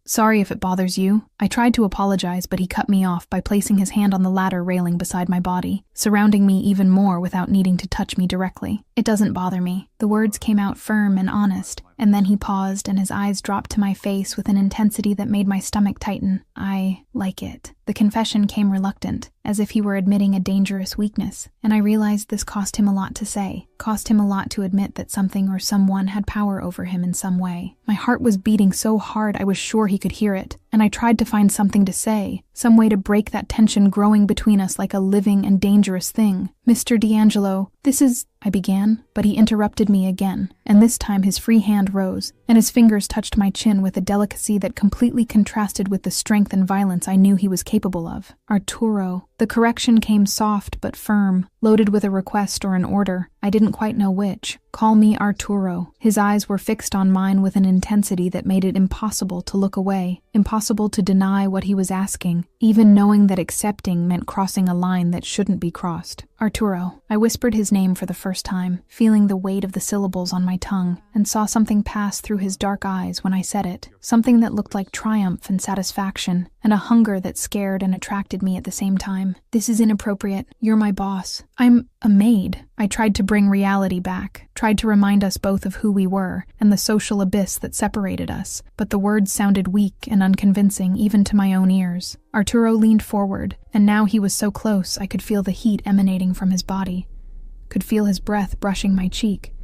Sorry if it bothers you. I tried to apologize, but he cut me off by placing his hand on the ladder railing beside my body, surrounding me even more without needing to touch me directly. "It doesn't bother me." The words came out firm and honest, and then he paused and his eyes dropped to my face with an intensity that made my stomach tighten. "I like it." The confession came reluctant, as if he were admitting a dangerous weakness, and I realized this cost him a lot to say, cost him a lot to admit that something or someone had power over him in some way. My heart was beating so hard I was sure he could hear it, and I tried to find something to say, some way to break that tension growing between us like a living and dangerous thing. "Mr. D'Angelo, this is..." I began, but he interrupted me again, and this time his free hand rose, and his fingers touched my chin with a delicacy that completely contrasted with the strength and violence I knew he was capable of. "Arturo." The correction came soft but firm, loaded with a request or an order. I didn't quite know which. "Call me Arturo." His eyes were fixed on mine with an intensity that made it impossible to look away, impossible to deny what he was asking, even knowing that accepting meant crossing a line that shouldn't be crossed. "Arturo." I whispered his name for the first time, feeling the weight of the syllables on my tongue, and saw something pass through his dark eyes when I said it, something that looked like triumph and satisfaction, and a hunger that scared and attracted me at the same time. "This is inappropriate. You're my boss. I'm a maid." I tried to bring reality back, tried to remind us both of who we were and the social abyss that separated us, but the words sounded weak and unconvincing even to my own ears. Arturo leaned forward, and now he was so close I could feel the heat emanating from his body, could feel his breath brushing my cheek,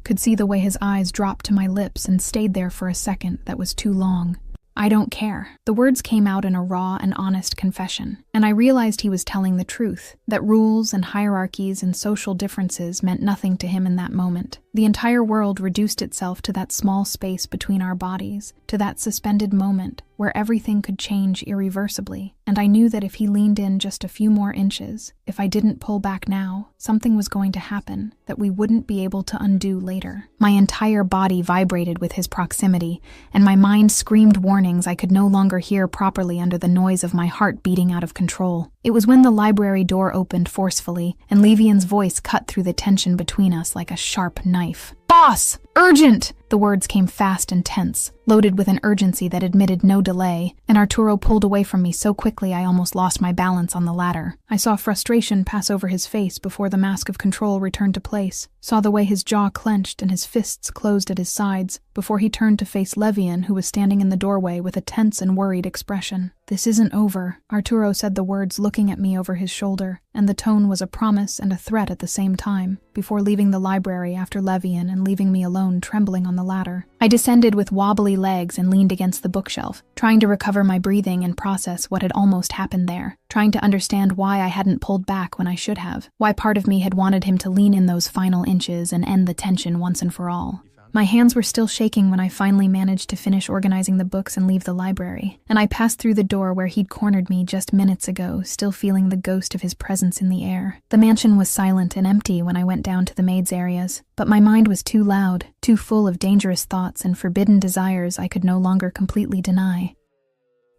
could see the way his eyes dropped to my lips and stayed there for a second that was too long. "I don't care." The words came out in a raw and honest confession, and I realized he was telling the truth, that rules and hierarchies and social differences meant nothing to him in that moment. The entire world reduced itself to that small space between our bodies, to that suspended moment where everything could change irreversibly, and I knew that if he leaned in just a few more inches, if I didn't pull back now, something was going to happen that we wouldn't be able to undo later. My entire body vibrated with his proximity, and my mind screamed warnings I could no longer hear properly under the noise of my heart beating out of control. It was when the library door opened forcefully, and Levian's voice cut through the tension between us like a sharp knife. "Boss! Urgent!" The words came fast and tense, loaded with an urgency that admitted no delay, and Arturo pulled away from me so quickly I almost lost my balance on the ladder. I saw frustration pass over his face before the mask of control returned to place, saw the way his jaw clenched and his fists closed at his sides, before he turned to face Levian, who was standing in the doorway with a tense and worried expression. "This isn't over." Arturo said the words looking at me over his shoulder, and the tone was a promise and a threat at the same time, before leaving the library after Levian and leaving me alone trembling on the ladder. I descended with wobbly legs and leaned against the bookshelf, trying to recover my breathing and process what had almost happened there, trying to understand why I hadn't pulled back when I should have, why part of me had wanted him to lean in those final inches and end the tension once and for all. My hands were still shaking when I finally managed to finish organizing the books and leave the library, and I passed through the door where he'd cornered me just minutes ago, still feeling the ghost of his presence in the air. The mansion was silent and empty when I went down to the maid's areas, but my mind was too loud, too full of dangerous thoughts and forbidden desires I could no longer completely deny.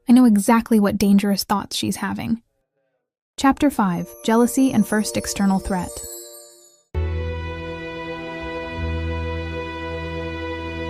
I know exactly what dangerous thoughts she's having. Chapter 5: Jealousy and First External Threat.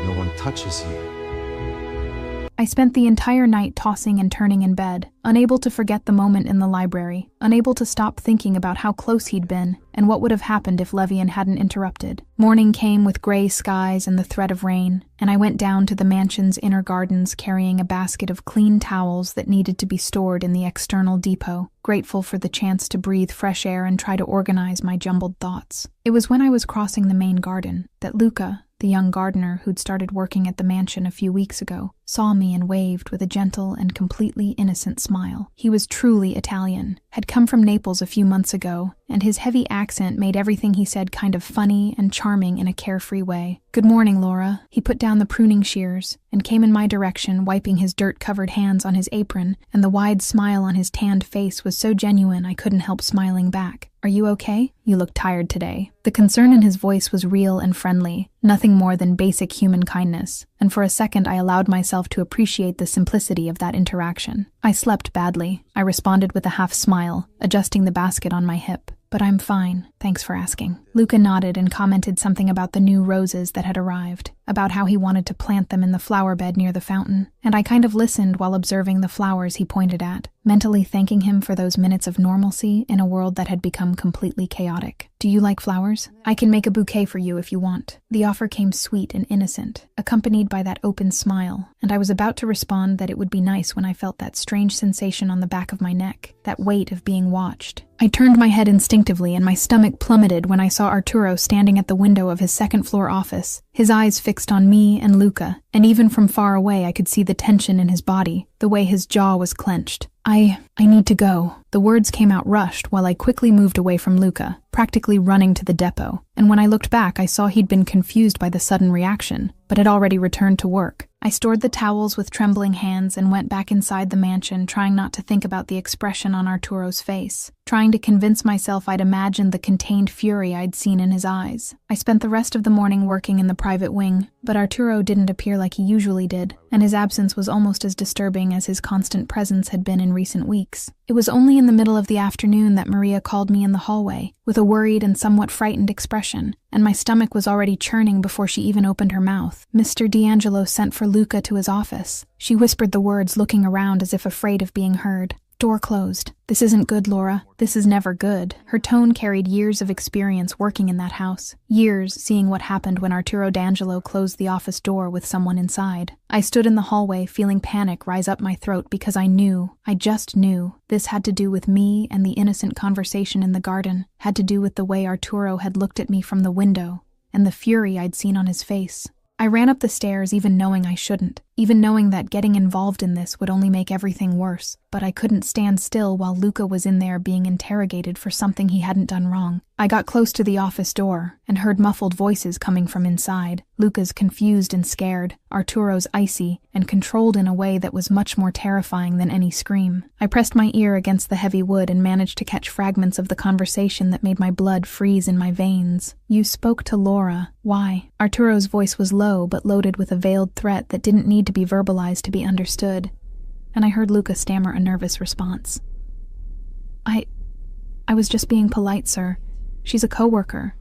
No one touches you. I spent the entire night tossing and turning in bed, unable to forget the moment in the library, unable to stop thinking about how close he'd been and what would have happened if Levian hadn't interrupted. Morning came with gray skies and the threat of rain, and I went down to the mansion's inner gardens carrying a basket of clean towels that needed to be stored in the external depot, grateful for the chance to breathe fresh air and try to organize my jumbled thoughts. It was when I was crossing the main garden that Luca, the young gardener who'd started working at the mansion a few weeks ago, saw me and waved with a gentle and completely innocent smile. He was truly Italian, had come from Naples a few months ago, and his heavy accent made everything he said kind of funny and charming in a carefree way. "Good morning, Laura." He put down the pruning shears and came in my direction, wiping his dirt-covered hands on his apron, and the wide smile on his tanned face was so genuine I couldn't help smiling back. "Are you okay? You look tired today." The concern in his voice was real and friendly, nothing more than basic human kindness, and for a second I allowed myself to appreciate the simplicity of that interaction. "I slept badly," I responded with a half smile, adjusting the basket on my hip. "But I'm fine, thanks for asking." Luca nodded and commented something about the new roses that had arrived, about how he wanted to plant them in the flower bed near the fountain, and I kind of listened while observing the flowers he pointed at, mentally thanking him for those minutes of normalcy in a world that had become completely chaotic. "Do you like flowers? I can make a bouquet for you if you want." The offer came sweet and innocent, accompanied by that open smile, and I was about to respond that it would be nice when I felt that strange sensation on the back of my neck, that weight of being watched. I turned my head instinctively and my stomach plummeted when I saw Arturo standing at the window of his second-floor office, his eyes fixed on me and Luca, and even from far away I could see the tension in his body, the way his jaw was clenched. I need to go." The words came out rushed while I quickly moved away from Luca, practically running to the depot, and when I looked back I saw he'd been confused by the sudden reaction, but had already returned to work. I stored the towels with trembling hands and went back inside the mansion, trying not to think about the expression on Arturo's face, trying to convince myself I'd imagined the contained fury I'd seen in his eyes. I spent the rest of the morning working in the private wing, but Arturo didn't appear like he usually did, and his absence was almost as disturbing as his constant presence had been in recent weeks. It was only in the middle of the afternoon that Maria called me in the hallway, with a worried and somewhat frightened expression, and my stomach was already churning before she even opened her mouth. "Mr. D'Angelo sent for Luca to his office." She whispered the words, looking around as if afraid of being heard. Door closed. "This isn't good, Laura. This is never good." Her tone carried years of experience working in that house. Years seeing what happened when Arturo D'Angelo closed the office door with someone inside. I stood in the hallway feeling panic rise up my throat because I just knew, this had to do with me and the innocent conversation in the garden, had to do with the way Arturo had looked at me from the window, and the fury I'd seen on his face. I ran up the stairs even knowing I shouldn't, even knowing that getting involved in this would only make everything worse, but I couldn't stand still while Luca was in there being interrogated for something he hadn't done wrong. I got close to the office door and heard muffled voices coming from inside. Luca's confused and scared, Arturo's icy and controlled in a way that was much more terrifying than any scream. I pressed my ear against the heavy wood and managed to catch fragments of the conversation that made my blood freeze in my veins. "You spoke to Laura. Why?" Arturo's voice was low but loaded with a veiled threat that didn't need to be verbalized to be understood, and I heard Luca stammer a nervous response. I was just being polite, sir. She's a coworker.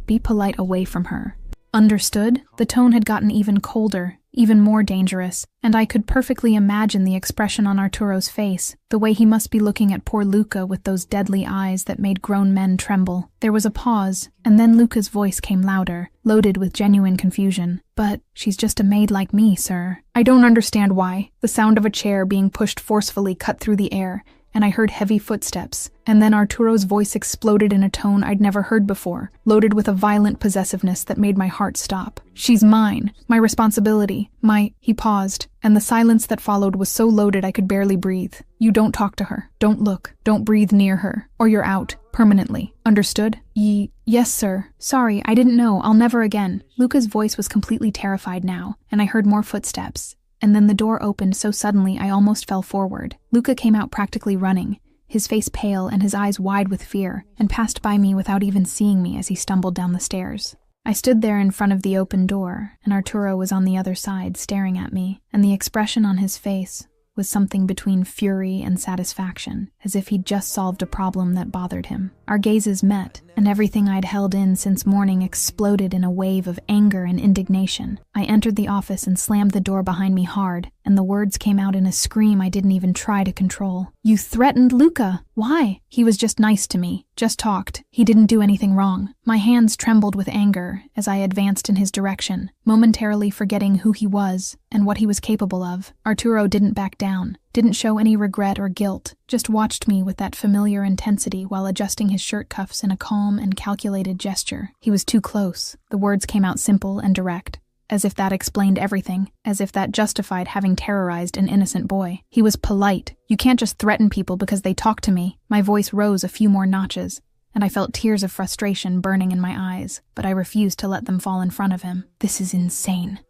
Be polite away from her." Understood? The tone had gotten even colder, even more dangerous, and I could perfectly imagine the expression on Arturo's face, the way he must be looking at poor Luca with those deadly eyes that made grown men tremble. There was a pause, and then Luca's voice came louder, loaded with genuine confusion. "But she's just a maid like me, sir." "I don't understand why." The sound of a chair being pushed forcefully cut through the air, and I heard heavy footsteps, and then Arturo's voice exploded in a tone I'd never heard before, loaded with a violent possessiveness that made my heart stop. "She's mine, my responsibility, He paused, and the silence that followed was so loaded I could barely breathe. "You don't talk to her, don't look, don't breathe near her, or you're out, permanently. Understood?" Yes, sir. Sorry, I didn't know, I'll never again." Luca's voice was completely terrified now, and I heard more footsteps. And then the door opened so suddenly I almost fell forward. Luca came out practically running, his face pale and his eyes wide with fear, and passed by me without even seeing me as he stumbled down the stairs. I stood there in front of the open door, and Arturo was on the other side staring at me, and the expression on his face was something between fury and satisfaction, as if he'd just solved a problem that bothered him. Our gazes met, and everything I'd held in since morning exploded in a wave of anger and indignation. I entered the office and slammed the door behind me hard, and the words came out in a scream I didn't even try to control. "You threatened Luca! Why?" "He was just nice to me. Just talked. He didn't do anything wrong." My hands trembled with anger as I advanced in his direction, momentarily forgetting who he was and what he was capable of. Arturo didn't back down, didn't show any regret or guilt, just watched me with that familiar intensity while adjusting his shirt cuffs in a calm and calculated gesture. He was too close. The words came out simple and direct, as if that explained everything, as if that justified having terrorized an innocent boy. He was polite. "You can't just threaten people because they talk to me." My voice rose a few more notches, and I felt tears of frustration burning in my eyes, but I refused to let them fall in front of him. This is insane.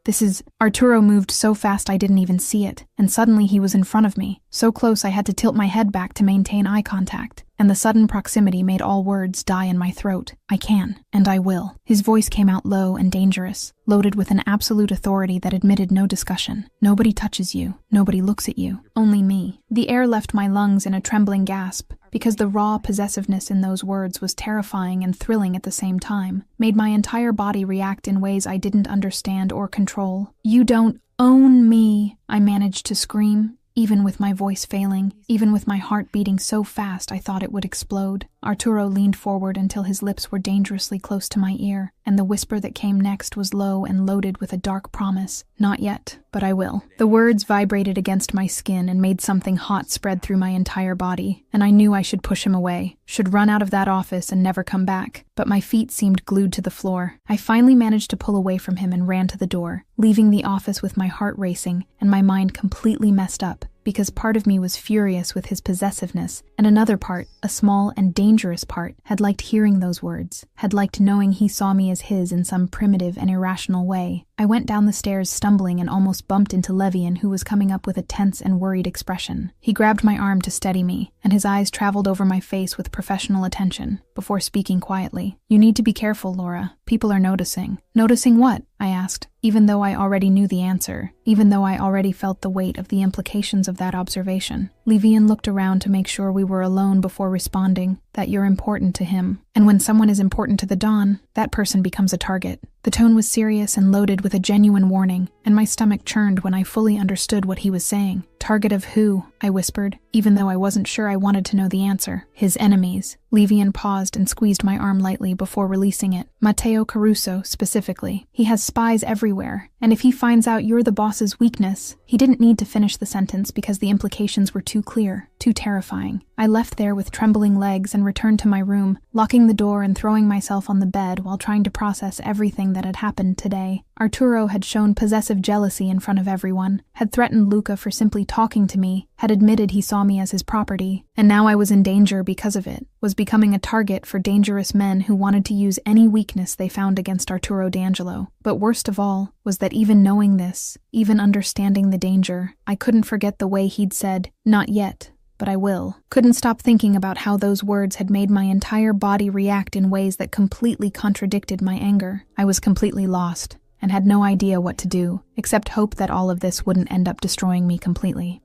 Arturo moved so fast I didn't even see it, and suddenly he was in front of me, so close I had to tilt my head back to maintain eye contact, and the sudden proximity made all words die in my throat. "I can, and I will." His voice came out low and dangerous, loaded with an absolute authority that admitted no discussion. "Nobody touches you. Nobody looks at you. Only me." The air left my lungs in a trembling gasp, because the raw possessiveness in those words was terrifying and thrilling at the same time, made my entire body react in ways I didn't understand or control. "You don't own me," I managed to scream, even with my voice failing, even with my heart beating so fast I thought it would explode. Arturo leaned forward until his lips were dangerously close to my ear, and the whisper that came next was low and loaded with a dark promise. "Not yet, but I will." The words vibrated against my skin and made something hot spread through my entire body, and I knew I should push him away, should run out of that office and never come back, but my feet seemed glued to the floor. I finally managed to pull away from him and ran to the door, leaving the office with my heart racing and my mind completely messed up, because part of me was furious with his possessiveness, and another part, a small and dangerous part, had liked hearing those words, had liked knowing he saw me as his in some primitive and irrational way. I went down the stairs stumbling and almost bumped into Levian, who was coming up with a tense and worried expression. He grabbed my arm to steady me, and his eyes traveled over my face with professional attention, before speaking quietly. "You need to be careful, Laura. People are noticing." "Noticing what?" I asked, even though I already knew the answer, even though I already felt the weight of the implications of that observation. Levian looked around to make sure we were alone before responding, "That you're important to him. And when someone is important to the Don, that person becomes a target." The tone was serious and loaded with a genuine warning, and my stomach churned when I fully understood what he was saying. "Target of who?" I whispered, even though I wasn't sure I wanted to know the answer. "His enemies." Levian paused and squeezed my arm lightly before releasing it. "Matteo Caruso, specifically. He has spies everywhere, and if he finds out you're the boss's weakness..." He didn't need to finish the sentence because the implications were too clear, too terrifying. I left there with trembling legs and returned to my room, locking the door and throwing myself on the bed while trying to process everything that had happened today. Arturo had shown possessive jealousy in front of everyone, had threatened Luca for simply talking to me, had admitted he saw me as his property, and now I was in danger because of it, was becoming a target for dangerous men who wanted to use any weakness they found against Arturo D'Angelo. But worst of all was that even knowing this, even understanding the danger, I couldn't forget the way he'd said, "Not yet, but I will." Couldn't stop thinking about how those words had made my entire body react in ways that completely contradicted my anger. I was completely lost, and had no idea what to do, except hope that all of this wouldn't end up destroying me completely.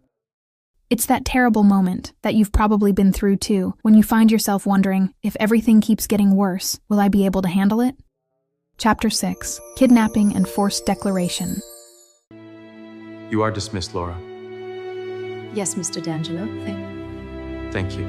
It's that terrible moment that you've probably been through too, when you find yourself wondering, if everything keeps getting worse, will I be able to handle it? Chapter 6. Kidnapping and Forced Declaration. You are dismissed, Laura. Yes, Mr. D'Angelo. Thank you.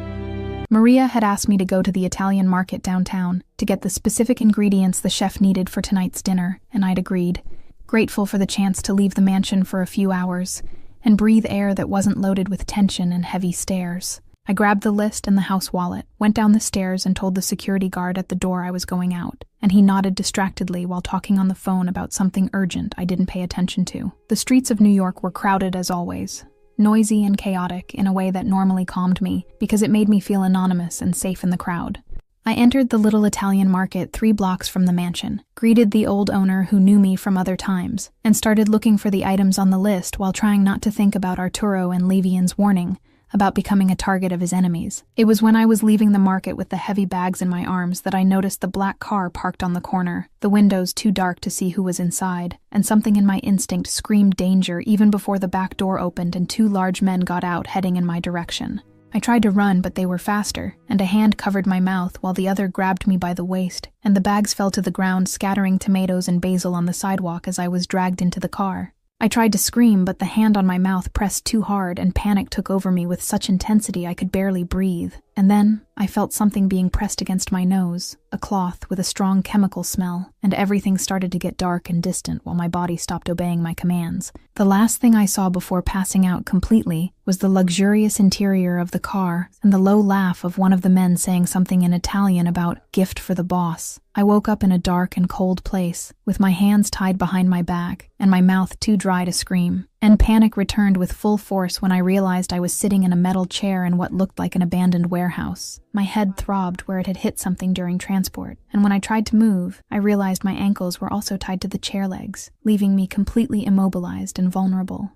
Maria had asked me to go to the Italian market downtown to get the specific ingredients the chef needed for tonight's dinner, and I'd agreed, grateful for the chance to leave the mansion for a few hours and breathe air that wasn't loaded with tension and heavy stares. I grabbed the list and the house wallet, went down the stairs and told the security guard at the door I was going out, and he nodded distractedly while talking on the phone about something urgent I didn't pay attention to. The streets of New York were crowded as always, noisy and chaotic in a way that normally calmed me because it made me feel anonymous and safe in the crowd. I entered the little Italian market 3 blocks from the mansion, greeted the old owner who knew me from other times, and started looking for the items on the list while trying not to think about Arturo and Levian's warning about becoming a target of his enemies. It was when I was leaving the market with the heavy bags in my arms that I noticed the black car parked on the corner, the windows too dark to see who was inside, and something in my instinct screamed danger even before the back door opened and 2 large men got out heading in my direction. I tried to run, but they were faster, and a hand covered my mouth while the other grabbed me by the waist, and the bags fell to the ground, scattering tomatoes and basil on the sidewalk as I was dragged into the car. I tried to scream, but the hand on my mouth pressed too hard, and panic took over me with such intensity I could barely breathe. And then I felt something being pressed against my nose, a cloth with a strong chemical smell, and everything started to get dark and distant while my body stopped obeying my commands. The last thing I saw before passing out completely was the luxurious interior of the car and the low laugh of one of the men saying something in Italian about gift for the boss. I woke up in a dark and cold place, with my hands tied behind my back and my mouth too dry to scream. And panic returned with full force when I realized I was sitting in a metal chair in what looked like an abandoned warehouse. My head throbbed where it had hit something during transport, and when I tried to move, I realized my ankles were also tied to the chair legs, leaving me completely immobilized and vulnerable.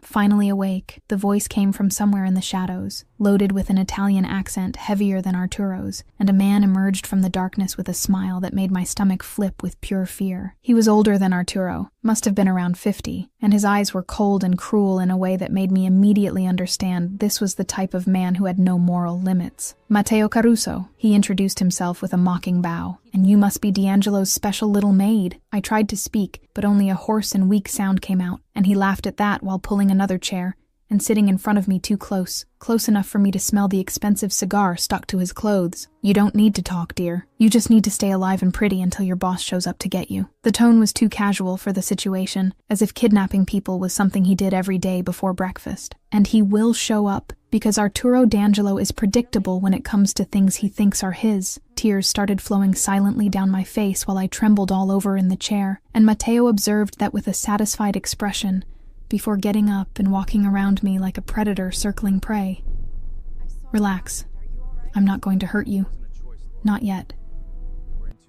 Finally awake, the voice came from somewhere in the shadows, loaded with an Italian accent heavier than Arturo's, and a man emerged from the darkness with a smile that made my stomach flip with pure fear. He was older than Arturo, must have been around 50, and his eyes were cold and cruel in a way that made me immediately understand this was the type of man who had no moral limits. Matteo Caruso, he introduced himself with a mocking bow. And you must be D'Angelo's special little maid. I tried to speak, but only a hoarse and weak sound came out, and he laughed at that while pulling another chair and sitting in front of me too close enough for me to smell the expensive cigar stuck to his clothes. You don't need to talk, dear. You just need to stay alive and pretty until your boss shows up to get you. The tone was too casual for the situation, as if kidnapping people was something he did every day before breakfast. And he will show up, because Arturo D'Angelo is predictable when it comes to things he thinks are his. Tears started flowing silently down my face while I trembled all over in the chair, and Matteo observed that with a satisfied expression, before getting up and walking around me like a predator circling prey. Relax. I'm not going to hurt you. Not yet.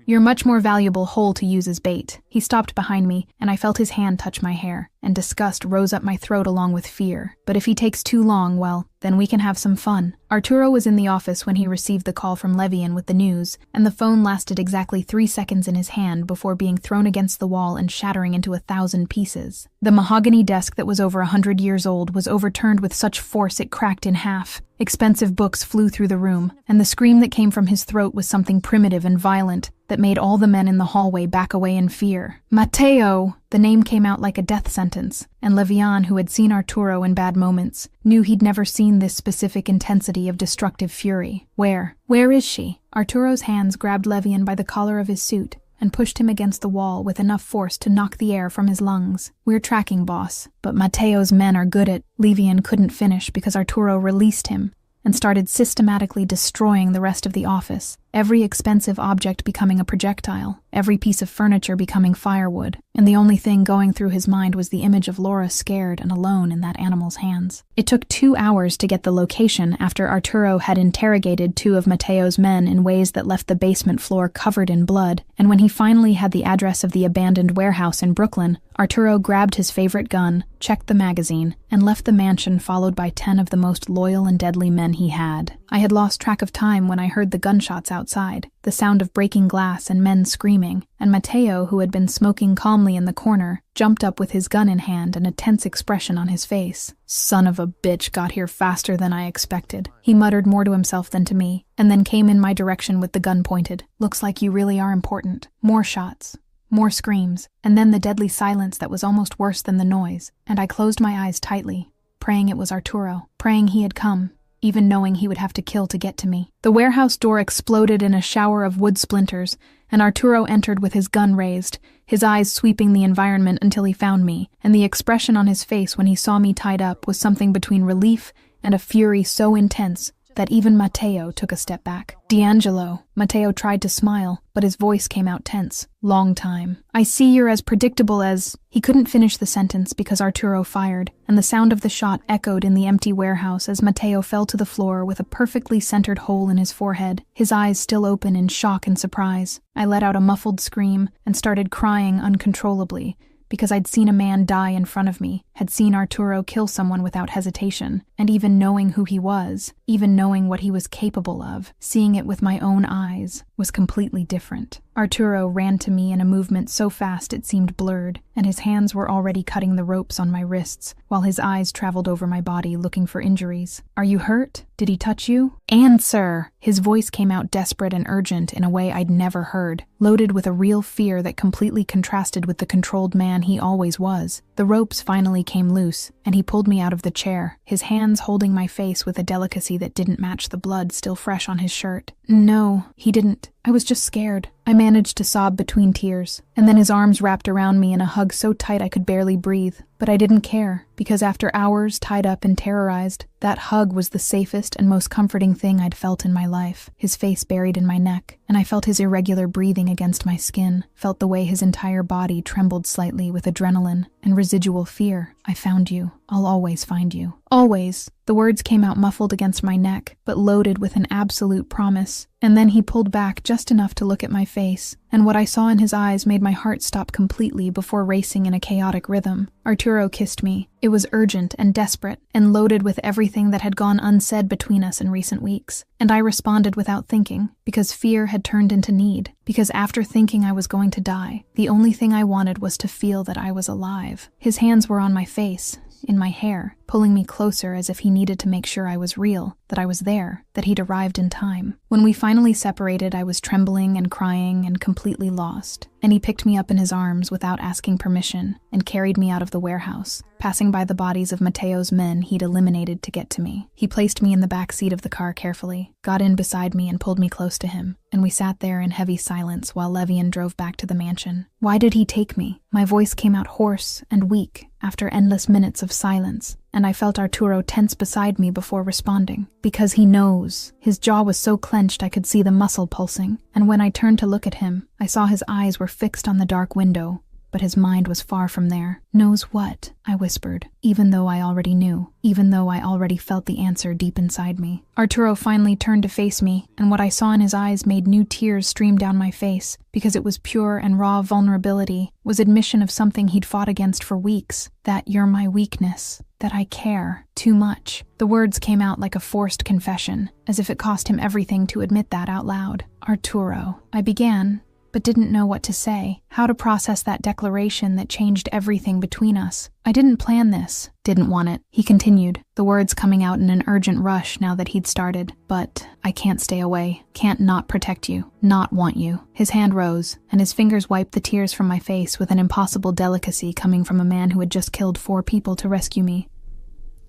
You're much more valuable whole to use as bait. He stopped behind me, and I felt his hand touch my hair, and disgust rose up my throat along with fear. But if he takes too long, well, then we can have some fun. Arturo was in the office when he received the call from Levian with the news, and the phone lasted exactly 3 seconds in his hand before being thrown against the wall and shattering into 1,000 pieces. The mahogany desk that was over 100 years old was overturned with such force it cracked in half. Expensive books flew through the room, and the scream that came from his throat was something primitive and violent that made all the men in the hallway back away in fear. Matteo! The name came out like a death sentence, and Levian, who had seen Arturo in bad moments, knew he'd never seen this specific intensity of destructive fury. Where is she? Arturo's hands grabbed Levian by the collar of his suit and pushed him against the wall with enough force to knock the air from his lungs. We're tracking, boss, but Matteo's men are good at... Levian couldn't finish because Arturo released him and started systematically destroying the rest of the office, every expensive object becoming a projectile, every piece of furniture becoming firewood, and the only thing going through his mind was the image of Laura scared and alone in that animal's hands. It took 2 hours to get the location after Arturo had interrogated 2 of Matteo's men in ways that left the basement floor covered in blood, and when he finally had the address of the abandoned warehouse in Brooklyn, Arturo grabbed his favorite gun, checked the magazine, and left the mansion followed by 10 of the most loyal and deadly men he had. I had lost track of time when I heard the gunshots outside, the sound of breaking glass and men screaming, and Matteo, who had been smoking calmly in the corner, jumped up with his gun in hand and a tense expression on his face. Son of a bitch got here faster than I expected. He muttered more to himself than to me, and then came in my direction with the gun pointed. Looks like you really are important. More shots. More screams, and then the deadly silence that was almost worse than the noise, and I closed my eyes tightly, praying it was Arturo, praying he had come, even knowing he would have to kill to get to me. The warehouse door exploded in a shower of wood splinters, and Arturo entered with his gun raised, his eyes sweeping the environment until he found me, and the expression on his face when he saw me tied up was something between relief and a fury so intense that even Matteo took a step back. D'Angelo. Matteo tried to smile, but his voice came out tense. Long time. I see you're as predictable as... He couldn't finish the sentence because Arturo fired, and the sound of the shot echoed in the empty warehouse as Matteo fell to the floor with a perfectly centered hole in his forehead, his eyes still open in shock and surprise. I let out a muffled scream and started crying uncontrollably, because I'd seen a man die in front of me, had seen Arturo kill someone without hesitation, and even knowing who he was, even knowing what he was capable of, seeing it with my own eyes, was completely different. Arturo ran to me in a movement so fast it seemed blurred, and his hands were already cutting the ropes on my wrists, while his eyes traveled over my body looking for injuries. "Are you hurt? Did he touch you?" "Answer!" His voice came out desperate and urgent in a way I'd never heard, loaded with a real fear that completely contrasted with the controlled man he always was. The ropes finally came loose, and he pulled me out of the chair, his hands holding my face with a delicacy that didn't match the blood still fresh on his shirt. "No, he didn't. I was just scared." I managed to sob between tears, and then his arms wrapped around me in a hug so tight I could barely breathe. But I didn't care, because after hours tied up and terrorized, that hug was the safest and most comforting thing I'd felt in my life. His face buried in my neck, and I felt his irregular breathing against my skin, felt the way his entire body trembled slightly with adrenaline and residual fear. "I found you. I'll always find you. Always." The words came out muffled against my neck, but loaded with an absolute promise. And then he pulled back just enough to look at my face, and what I saw in his eyes made my heart stop completely before racing in a chaotic rhythm. Arturo kissed me. It was urgent and desperate, and loaded with everything that had gone unsaid between us in recent weeks. And I responded without thinking, because fear had turned into need, because after thinking I was going to die, the only thing I wanted was to feel that I was alive. His hands were on my face, in my hair, pulling me closer as if he needed to make sure I was real, that I was there, that he'd arrived in time. When we finally separated, I was trembling and crying and completely lost, and he picked me up in his arms without asking permission and carried me out of the warehouse, passing by the bodies of Mateo's men he'd eliminated to get to me. He placed me in the back seat of the car carefully, got in beside me and pulled me close to him, and we sat there in heavy silence while Levian drove back to the mansion. Why did he take me? My voice came out hoarse and weak after endless minutes of silence, and I felt Arturo tense beside me before responding. Because he knows. His jaw was so clenched I could see the muscle pulsing, and when I turned to look at him, I saw his eyes were fixed on the dark window, but his mind was far from there. "Knows what?" I whispered, even though I already knew, even though I already felt the answer deep inside me. Arturo finally turned to face me, and what I saw in his eyes made new tears stream down my face, because it was pure and raw vulnerability, was admission of something he'd fought against for weeks, that "you're my weakness, that I care too much." The words came out like a forced confession, as if it cost him everything to admit that out loud. "Arturo," I began, but didn't know what to say, how to process that declaration that changed everything between us. "I didn't plan this, didn't want it," he continued, the words coming out in an urgent rush now that he'd started. "But I can't stay away, can't not protect you, not want you." His hand rose, and his fingers wiped the tears from my face with an impossible delicacy coming from a man who had just killed 4 people to rescue me.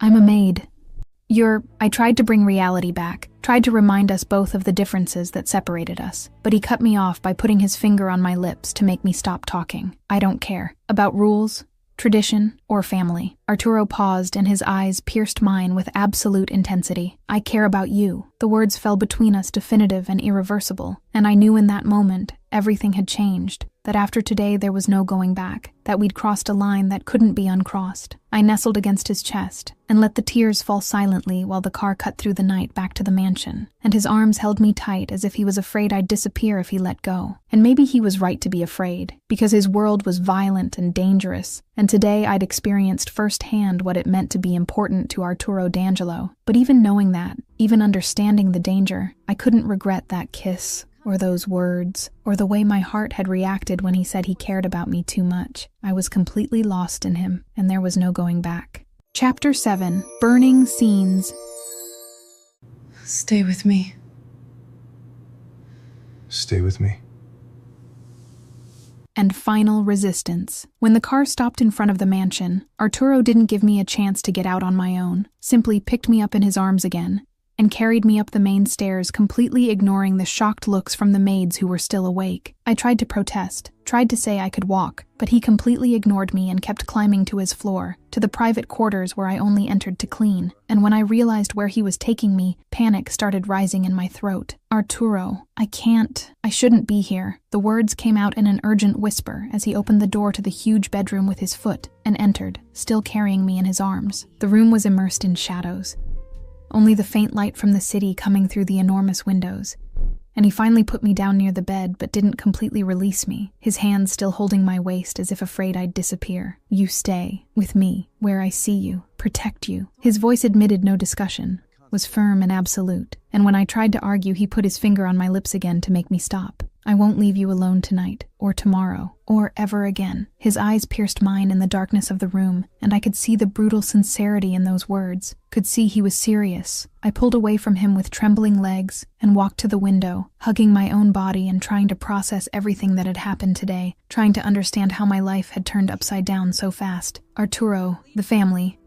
"I'm a maid." I tried to bring reality back, tried to remind us both of the differences that separated us, but he cut me off by putting his finger on my lips to make me stop talking. "I don't care about rules, tradition, or family." Arturo paused and his eyes pierced mine with absolute intensity. "I care about you." The words fell between us definitive and irreversible, and I knew in that moment everything had changed, that after today there was no going back, that we'd crossed a line that couldn't be uncrossed. I nestled against his chest and let the tears fall silently while the car cut through the night back to the mansion, and his arms held me tight as if he was afraid I'd disappear if he let go. And maybe he was right to be afraid, because his world was violent and dangerous, and today I'd experienced firsthand what it meant to be important to Arturo D'Angelo. But even knowing that, even understanding the danger, I couldn't regret that kiss, or those words, or the way my heart had reacted when he said he cared about me too much. I was completely lost in him, and there was no going back. Chapter 7. Burning Scenes. Stay with me. Stay with me. And final resistance. When the car stopped in front of the mansion, Arturo didn't give me a chance to get out on my own, simply picked me up in his arms again, and carried me up the main stairs, completely ignoring the shocked looks from the maids who were still awake. I tried to protest, tried to say I could walk, but he completely ignored me and kept climbing to his floor, to the private quarters where I only entered to clean. And when I realized where he was taking me, panic started rising in my throat. "Arturo, I shouldn't be here." The words came out in an urgent whisper as he opened the door to the huge bedroom with his foot and entered, still carrying me in his arms. The room was immersed in shadows, only the faint light from the city coming through the enormous windows. And he finally put me down near the bed, but didn't completely release me, his hands still holding my waist as if afraid I'd disappear. "You stay with me, where I see you, protect you." His voice admitted no discussion, was firm and absolute, and when I tried to argue, he put his finger on my lips again to make me stop. I won't leave you alone tonight, or tomorrow, or ever again. His eyes pierced mine in the darkness of the room, and I could see the brutal sincerity in those words, could see he was serious. I pulled away from him with trembling legs and walked to the window, hugging my own body and trying to process everything that had happened today, trying to understand how my life had turned upside down so fast. Arturo, the family.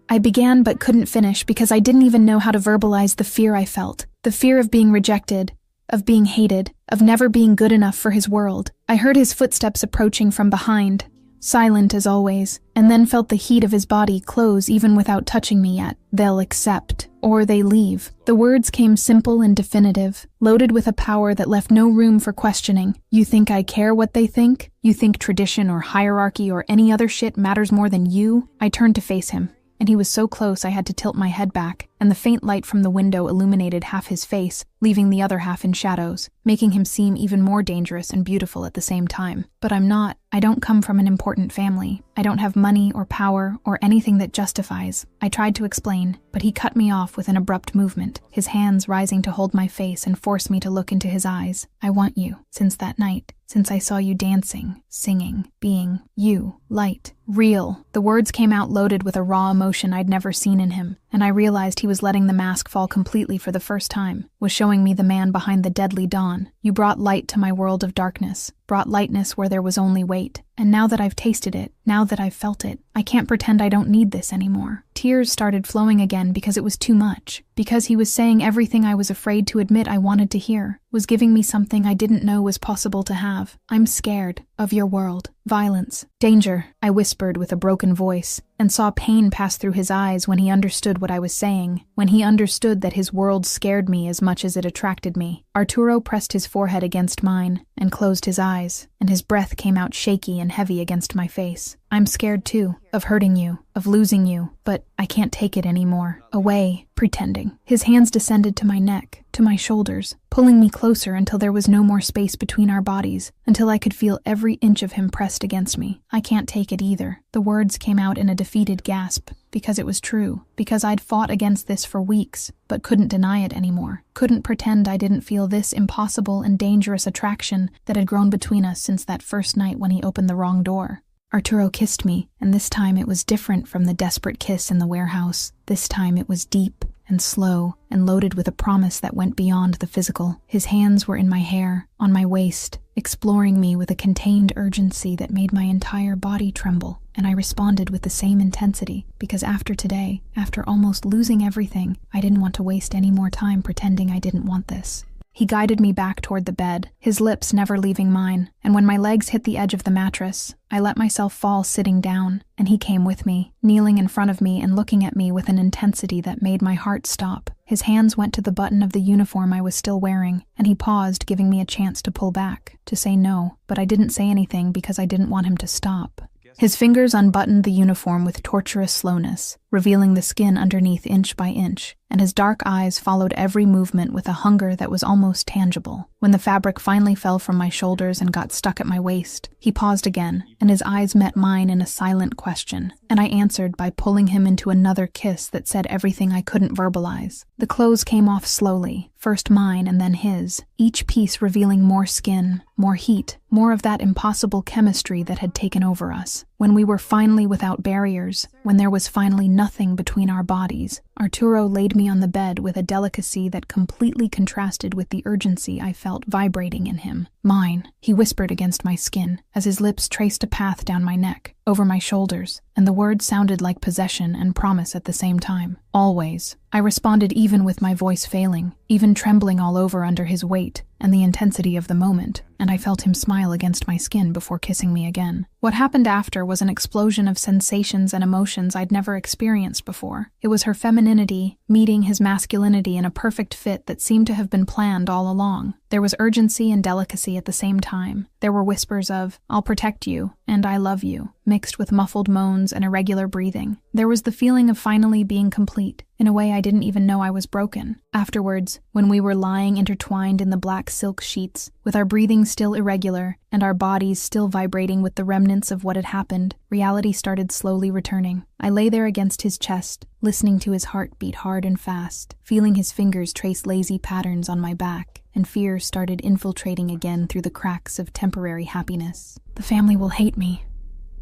I began but couldn't finish because I didn't even know how to verbalize the fear I felt. The fear of being rejected, of being hated, of never being good enough for his world. I heard his footsteps approaching from behind, silent as always, and then felt the heat of his body close even without touching me yet. They'll accept, or they leave. The words came simple and definitive, loaded with a power that left no room for questioning. You think I care what they think? You think tradition or hierarchy or any other shit matters more than you? I turned to face him, and he was so close I had to tilt my head back, and the faint light from the window illuminated half his face, leaving the other half in shadows, making him seem even more dangerous and beautiful at the same time. But I'm not. I don't come from an important family. I don't have money or power or anything that justifies. I tried to explain, but he cut me off with an abrupt movement, his hands rising to hold my face and force me to look into his eyes. I want you, since that night, since I saw you dancing, singing, being you, light, real. The words came out loaded with a raw emotion I'd never seen in him, and I realized he was letting the mask fall completely for the first time, was showing me the man behind the deadly dawn. You brought light to my world of darkness, brought lightness where there was only weight. And now that I've tasted it, now that I've felt it, I can't pretend I don't need this anymore. Tears started flowing again because it was too much, because he was saying everything I was afraid to admit I wanted to hear, was giving me something I didn't know was possible to have. I'm scared of your world. Violence. Danger, I whispered with a broken voice, and saw pain pass through his eyes when he understood what I was saying, when he understood that his world scared me as much as it attracted me. Arturo pressed his forehead against mine and closed his eyes, and his breath came out shaky and heavy against my face. I'm scared too, of hurting you, of losing you, but I can't take it anymore. Away, pretending. His hands descended to my neck, to my shoulders, pulling me closer until there was no more space between our bodies, until I could feel every inch of him pressed against me. I can't take it either. The words came out in a defeated gasp, because it was true, because I'd fought against this for weeks, but couldn't deny it anymore. Couldn't pretend I didn't feel this impossible and dangerous attraction that had grown between us since that first night when he opened the wrong door. Arturo kissed me, and this time it was different from the desperate kiss in the warehouse. This time it was deep and slow and loaded with a promise that went beyond the physical. His hands were in my hair, on my waist, exploring me with a contained urgency that made my entire body tremble, and I responded with the same intensity, because after today, after almost losing everything, I didn't want to waste any more time pretending I didn't want this. He guided me back toward the bed, his lips never leaving mine, and when my legs hit the edge of the mattress, I let myself fall sitting down, and he came with me, kneeling in front of me and looking at me with an intensity that made my heart stop. His hands went to the button of the uniform I was still wearing, and he paused, giving me a chance to pull back, to say no, but I didn't say anything because I didn't want him to stop. His fingers unbuttoned the uniform with torturous slowness, revealing the skin underneath inch by inch, and his dark eyes followed every movement with a hunger that was almost tangible. When the fabric finally fell from my shoulders and got stuck at my waist, he paused again, and his eyes met mine in a silent question, and I answered by pulling him into another kiss that said everything I couldn't verbalize. The clothes came off slowly, first mine and then his, each piece revealing more skin, more heat, more of that impossible chemistry that had taken over us. When we were finally without barriers, when there was finally nothing between our bodies, Arturo laid me on the bed with a delicacy that completely contrasted with the urgency I felt vibrating in him. Mine, he whispered against my skin, as his lips traced a path down my neck, over my shoulders, and the words sounded like possession and promise at the same time. Always. I responded even with my voice failing, even trembling all over under his weight and the intensity of the moment, and I felt him smile against my skin before kissing me again. What happened after was an explosion of sensations and emotions I'd never experienced before. It was her femininity meeting his masculinity in a perfect fit that seemed to have been planned all along. There was urgency and delicacy at the same time. There were whispers of, "I'll protect you," and "I love you," mixed with muffled moans and irregular breathing. There was the feeling of finally being complete, in a way I didn't even know I was broken. Afterwards, when we were lying intertwined in the black silk sheets, with our breathing still irregular and our bodies still vibrating with the remnants of what had happened, reality started slowly returning. I lay there against his chest, listening to his heart beat hard and fast, feeling his fingers trace lazy patterns on my back, and fear started infiltrating again through the cracks of temporary happiness. "The family will hate me,"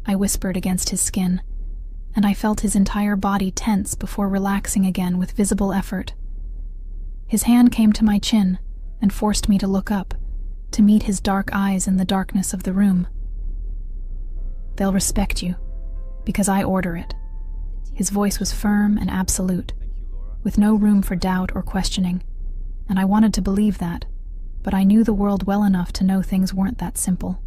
I whispered against his skin, and I felt his entire body tense before relaxing again with visible effort. His hand came to my chin and forced me to look up, to meet his dark eyes in the darkness of the room. "They'll respect you, because I order it." His voice was firm and absolute, with no room for doubt or questioning, and I wanted to believe that, but I knew the world well enough to know things weren't that simple.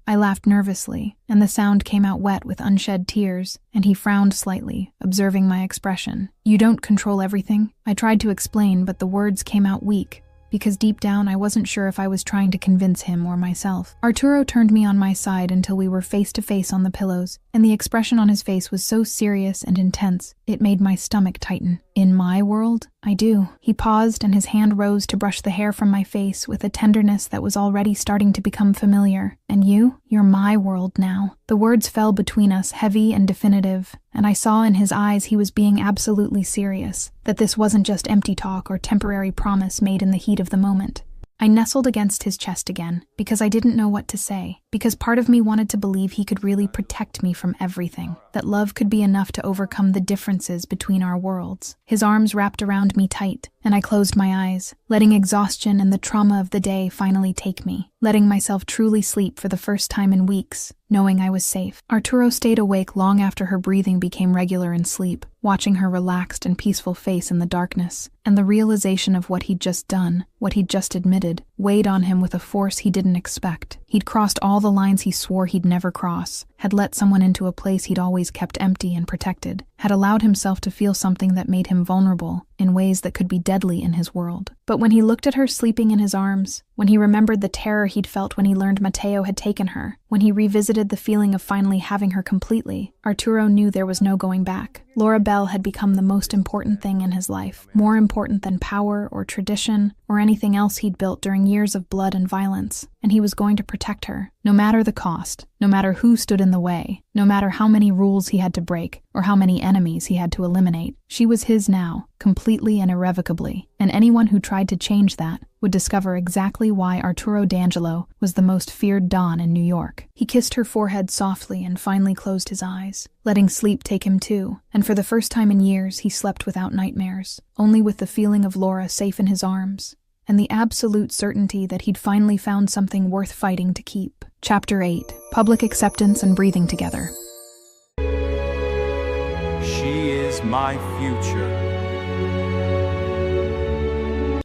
I laughed nervously, and the sound came out wet with unshed tears, and he frowned slightly, observing my expression. "You don't control everything," I tried to explain, but the words came out weak, because deep down I wasn't sure if I was trying to convince him or myself. Arturo turned me on my side until we were face to face on the pillows, and the expression on his face was so serious and intense, it made my stomach tighten. "In my world? I do." He paused, and his hand rose to brush the hair from my face with a tenderness that was already starting to become familiar. "And you're my world now." The words fell between us, heavy and definitive, and I saw in his eyes he was being absolutely serious, that this wasn't just empty talk or temporary promise made in the heat of the moment. I nestled against his chest again, because I didn't know what to say, because part of me wanted to believe he could really protect me from everything, that love could be enough to overcome the differences between our worlds. His arms wrapped around me tight, and I closed my eyes, letting exhaustion and the trauma of the day finally take me, letting myself truly sleep for the first time in weeks, knowing I was safe. Arturo stayed awake long after her breathing became regular in sleep, watching her relaxed and peaceful face in the darkness, and the realization of what he'd just done, what he'd just admitted, weighed on him with a force he didn't expect. He'd crossed all the lines he swore he'd never cross, had let someone into a place he'd always kept empty and protected, had allowed himself to feel something that made him vulnerable in ways that could be deadly in his world. But when he looked at her sleeping in his arms, when he remembered the terror he'd felt when he learned Mateo had taken her, when he revisited the feeling of finally having her completely, Arturo knew there was no going back. Laura Bell had become the most important thing in his life, more important than power or tradition or anything else he'd built during years of blood and violence, and he was going to protect her, no matter the cost, no matter who stood in the way, no matter how many rules he had to break or how many enemies he had to eliminate. She was his now, completely and irrevocably, and anyone who tried to change that would discover exactly why Arturo D'Angelo was the most feared Don in New York. He kissed her forehead softly and finally closed his eyes, letting sleep take him too, and for the first time in years he slept without nightmares, only with the feeling of Laura safe in his arms, and the absolute certainty that he'd finally found something worth fighting to keep. Chapter 8. Public Acceptance and Breathing Together. She is my future.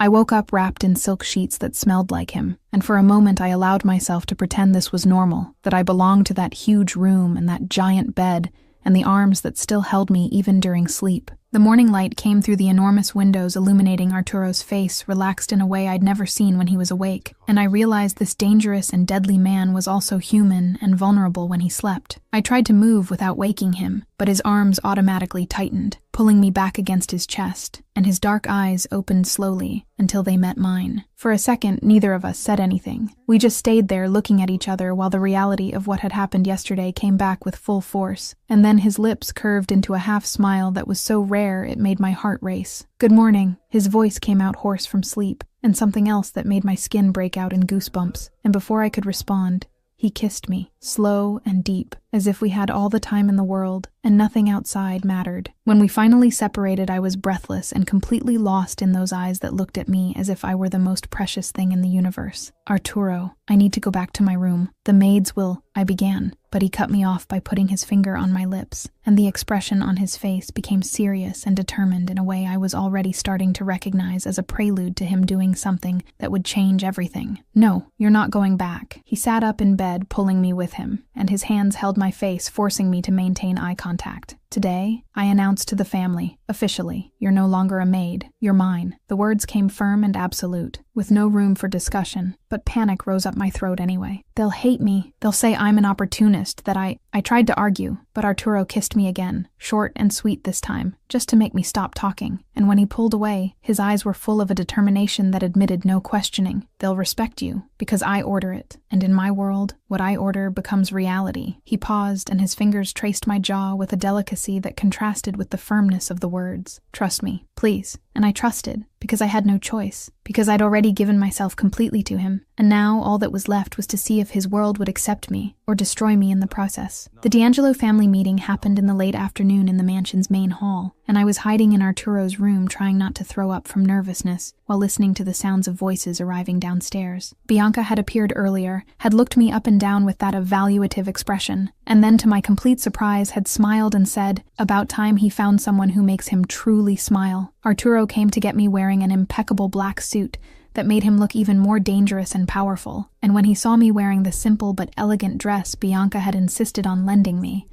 I woke up wrapped in silk sheets that smelled like him, and for a moment I allowed myself to pretend this was normal, that I belonged to that huge room and that giant bed, and the arms that still held me even during sleep. The morning light came through the enormous windows, illuminating Arturo's face, relaxed in a way I'd never seen when he was awake, and I realized this dangerous and deadly man was also human and vulnerable when he slept. I tried to move without waking him, but his arms automatically tightened, pulling me back against his chest, and his dark eyes opened slowly until they met mine. For a second, neither of us said anything. We just stayed there looking at each other while the reality of what had happened yesterday came back with full force, and then his lips curved into a half-smile that was so rare it made my heart race. "Good morning." His voice came out hoarse from sleep, and something else that made my skin break out in goosebumps, and before I could respond, he kissed me, slow and deep, as if we had all the time in the world, and nothing outside mattered. When we finally separated, I was breathless and completely lost in those eyes that looked at me as if I were the most precious thing in the universe. "Arturo, I need to go back to my room. The maids will," I began, but he cut me off by putting his finger on my lips, and the expression on his face became serious and determined in a way I was already starting to recognize as a prelude to him doing something that would change everything. "No, you're not going back." He sat up in bed, pulling me with him, and his hands held my face, forcing me to maintain eye contact. Today, I announced to the family, officially, you're no longer a maid, you're mine. The words came firm and absolute, with no room for discussion, but panic rose up my throat anyway. They'll hate me. They'll say I'm an opportunist, that I tried to argue, but Arturo kissed me again, short and sweet this time, just to make me stop talking. And when he pulled away, his eyes were full of a determination that admitted no questioning. They'll respect you, because I order it, and in my world, what I order becomes reality. He paused, and his fingers traced my jaw with a delicacy that contrasted with the firmness of the words. Trust me, please. And I trusted, because I had no choice, because I'd already given myself completely to him, and now all that was left was to see if his world would accept me, or destroy me in the process. The D'Angelo family meeting happened in the late afternoon in the mansion's main hall, and I was hiding in Arturo's room trying not to throw up from nervousness, while listening to the sounds of voices arriving downstairs. Bianca had appeared earlier, had looked me up and down with that evaluative expression, and then to my complete surprise had smiled and said, about time he found someone who makes him truly smile. Arturo came to get me wearing an impeccable black suit that made him look even more dangerous and powerful, and when he saw me wearing the simple but elegant dress Bianca had insisted on lending me,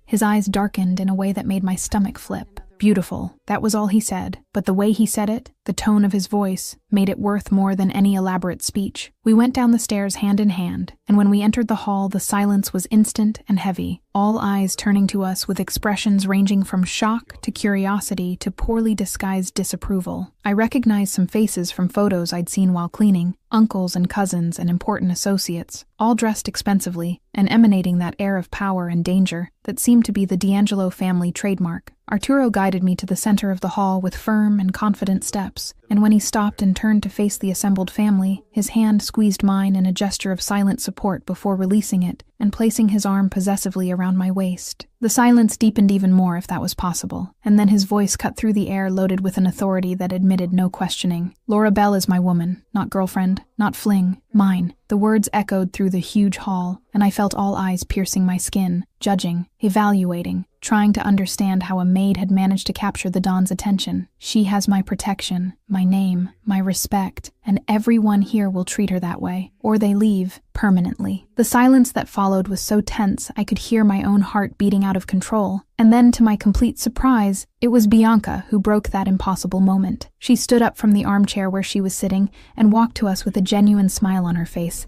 his eyes darkened in a way that made my stomach flip. Beautiful, that was all he said, but the way he said it, the tone of his voice, made it worth more than any elaborate speech. We went down the stairs hand in hand, and when we entered the hall, the silence was instant and heavy, all eyes turning to us with expressions ranging from shock to curiosity to poorly disguised disapproval. I recognized some faces from photos I'd seen while cleaning, uncles and cousins and important associates, all dressed expensively and emanating that air of power and danger that seemed to be the D'Angelo family trademark. Arturo guided me to the center of the hall with firm and confident steps, and when he stopped and turned to face the assembled family, his hand squeezed mine in a gesture of silent support before releasing it and placing his arm possessively around my waist. The silence deepened even more if that was possible, and then his voice cut through the air loaded with an authority that admitted no questioning. Laura Bell is my woman, not girlfriend, not fling, mine. The words echoed through the huge hall, and I felt all eyes piercing my skin, judging, evaluating, trying to understand how a maid had managed to capture the Don's attention. She has my protection, my name, my respect, and everyone here will treat her that way, or they leave, permanently. The silence that followed was so tense I could hear my own heart beating out of control, and then to my complete surprise, it was Bianca who broke that impossible moment. She stood up from the armchair where she was sitting and walked to us with a genuine smile on her face.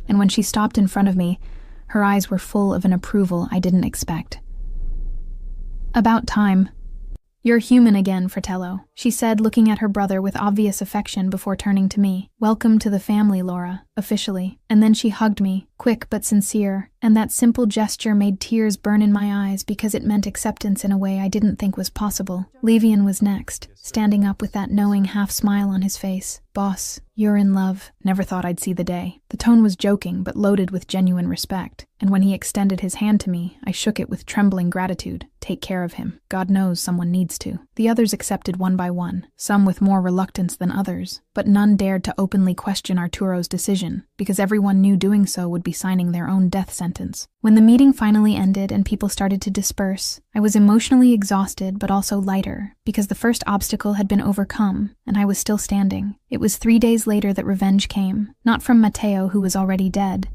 And when she stopped in front of me, her eyes were full of an approval I didn't expect. About time. You're human again, Fratello, she said, looking at her brother with obvious affection before turning to me. Welcome to the family, Laura, officially. And then she hugged me, quick but sincere, and that simple gesture made tears burn in my eyes because it meant acceptance in a way I didn't think was possible. Levian was next, standing up with that knowing half-smile on his face. Boss, you're in love. Never thought I'd see the day. The tone was joking but loaded with genuine respect, and when he extended his hand to me, I shook it with trembling gratitude. Take care of him. God knows someone needs to. The others accepted one by one, some with more reluctance than others, but none dared to openly question Arturo's decision, because everyone knew doing so would be signing their own death sentence. When the meeting finally ended and people started to disperse, I was emotionally exhausted but also lighter, because the first obstacle had been overcome, and I was still standing. It was 3 days later that revenge came, not from Matteo, who was already dead,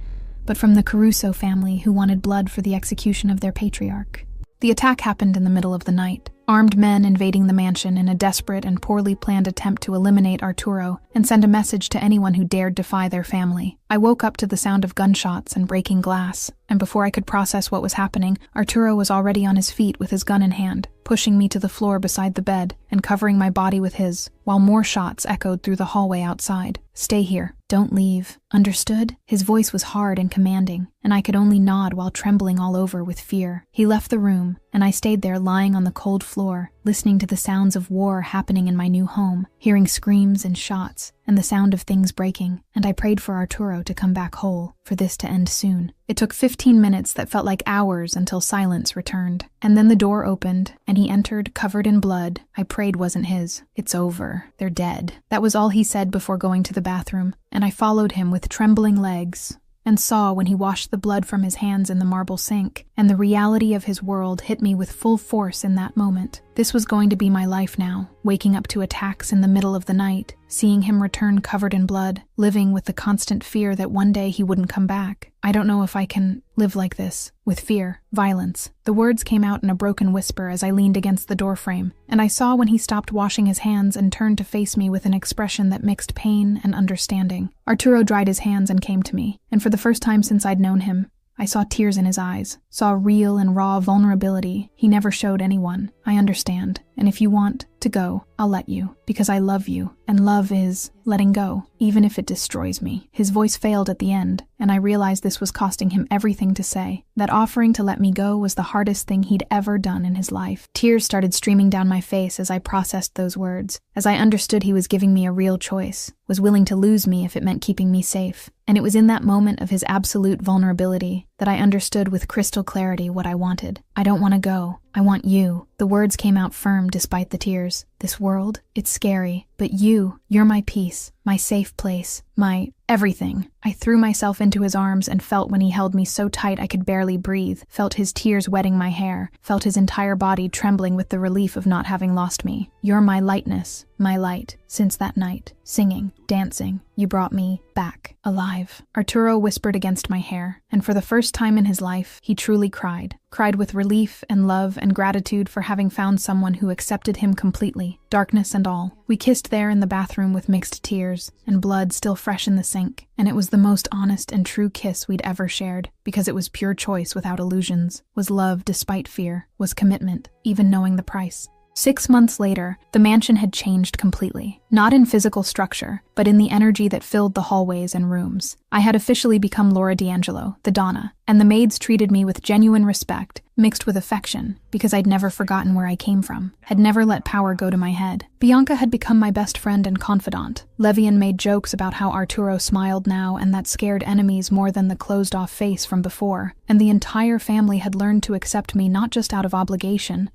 but from the Caruso family who wanted blood for the execution of their patriarch. The attack happened in the middle of the night, armed men invading the mansion in a desperate and poorly planned attempt to eliminate Arturo and send a message to anyone who dared defy their family. I woke up to the sound of gunshots and breaking glass, and before I could process what was happening, Arturo was already on his feet with his gun in hand, pushing me to the floor beside the bed and covering my body with his, while more shots echoed through the hallway outside. Stay here. Don't leave. Understood? His voice was hard and commanding, and I could only nod while trembling all over with fear. He left the room, and I stayed there lying on the cold floor, listening to the sounds of war happening in my new home, hearing screams and shots, and the sound of things breaking, and I prayed for Arturo to come back whole, for this to end soon. It took 15 minutes that felt like hours until silence returned, and then the door opened, and he entered covered in blood. I prayed wasn't his. It's over. They're dead. That was all he said before going to the bathroom, and I followed him with trembling legs, and saw when he washed the blood from his hands in the marble sink, and the reality of his world hit me with full force in that moment. This was going to be my life now, waking up to attacks in the middle of the night, seeing him return covered in blood, living with the constant fear that one day he wouldn't come back. I don't know if I can live like this, with fear, violence. The words came out in a broken whisper as I leaned against the doorframe, and I saw when he stopped washing his hands and turned to face me with an expression that mixed pain and understanding. Arturo dried his hands and came to me, and for the first time since I'd known him, I saw tears in his eyes, saw real and raw vulnerability he never showed anyone. I understand, and if you want to go, I'll let you, because I love you, and love is letting go, even if it destroys me. His voice failed at the end, and I realized this was costing him everything to say. That offering to let me go was the hardest thing he'd ever done in his life. Tears started streaming down my face as I processed those words, as I understood he was giving me a real choice, was willing to lose me if it meant keeping me safe. And it was in that moment of his absolute vulnerability that I understood with crystal clarity what I wanted. I don't want to go. I want you. The words came out firm despite the tears. This world, it's scary, but you're my peace, my safe place, my everything. I threw myself into his arms and felt when he held me so tight I could barely breathe, felt his tears wetting my hair, felt his entire body trembling with the relief of not having lost me. You're my lightness, my light. Since that night, singing, dancing, you brought me back, alive. Arturo whispered against my hair, and for the first time in his life, he truly cried with relief and love and gratitude for having found someone who accepted him completely, darkness and all. We kissed there in the bathroom with mixed tears, and blood still fresh in the sink, and it was the most honest and true kiss we'd ever shared, because it was pure choice without illusions, was love despite fear, was commitment, even knowing the price. 6 months later, the mansion had changed completely, not in physical structure, but in the energy that filled the hallways and rooms. I had officially become Laura D'Angelo, the Donna, and the maids treated me with genuine respect, mixed with affection, because I'd never forgotten where I came from, had never let power go to my head. Bianca had become my best friend and confidant. Levian made jokes about how Arturo smiled now and that scared enemies more than the closed-off face from before, and the entire family had learned to accept me not just out of obligation,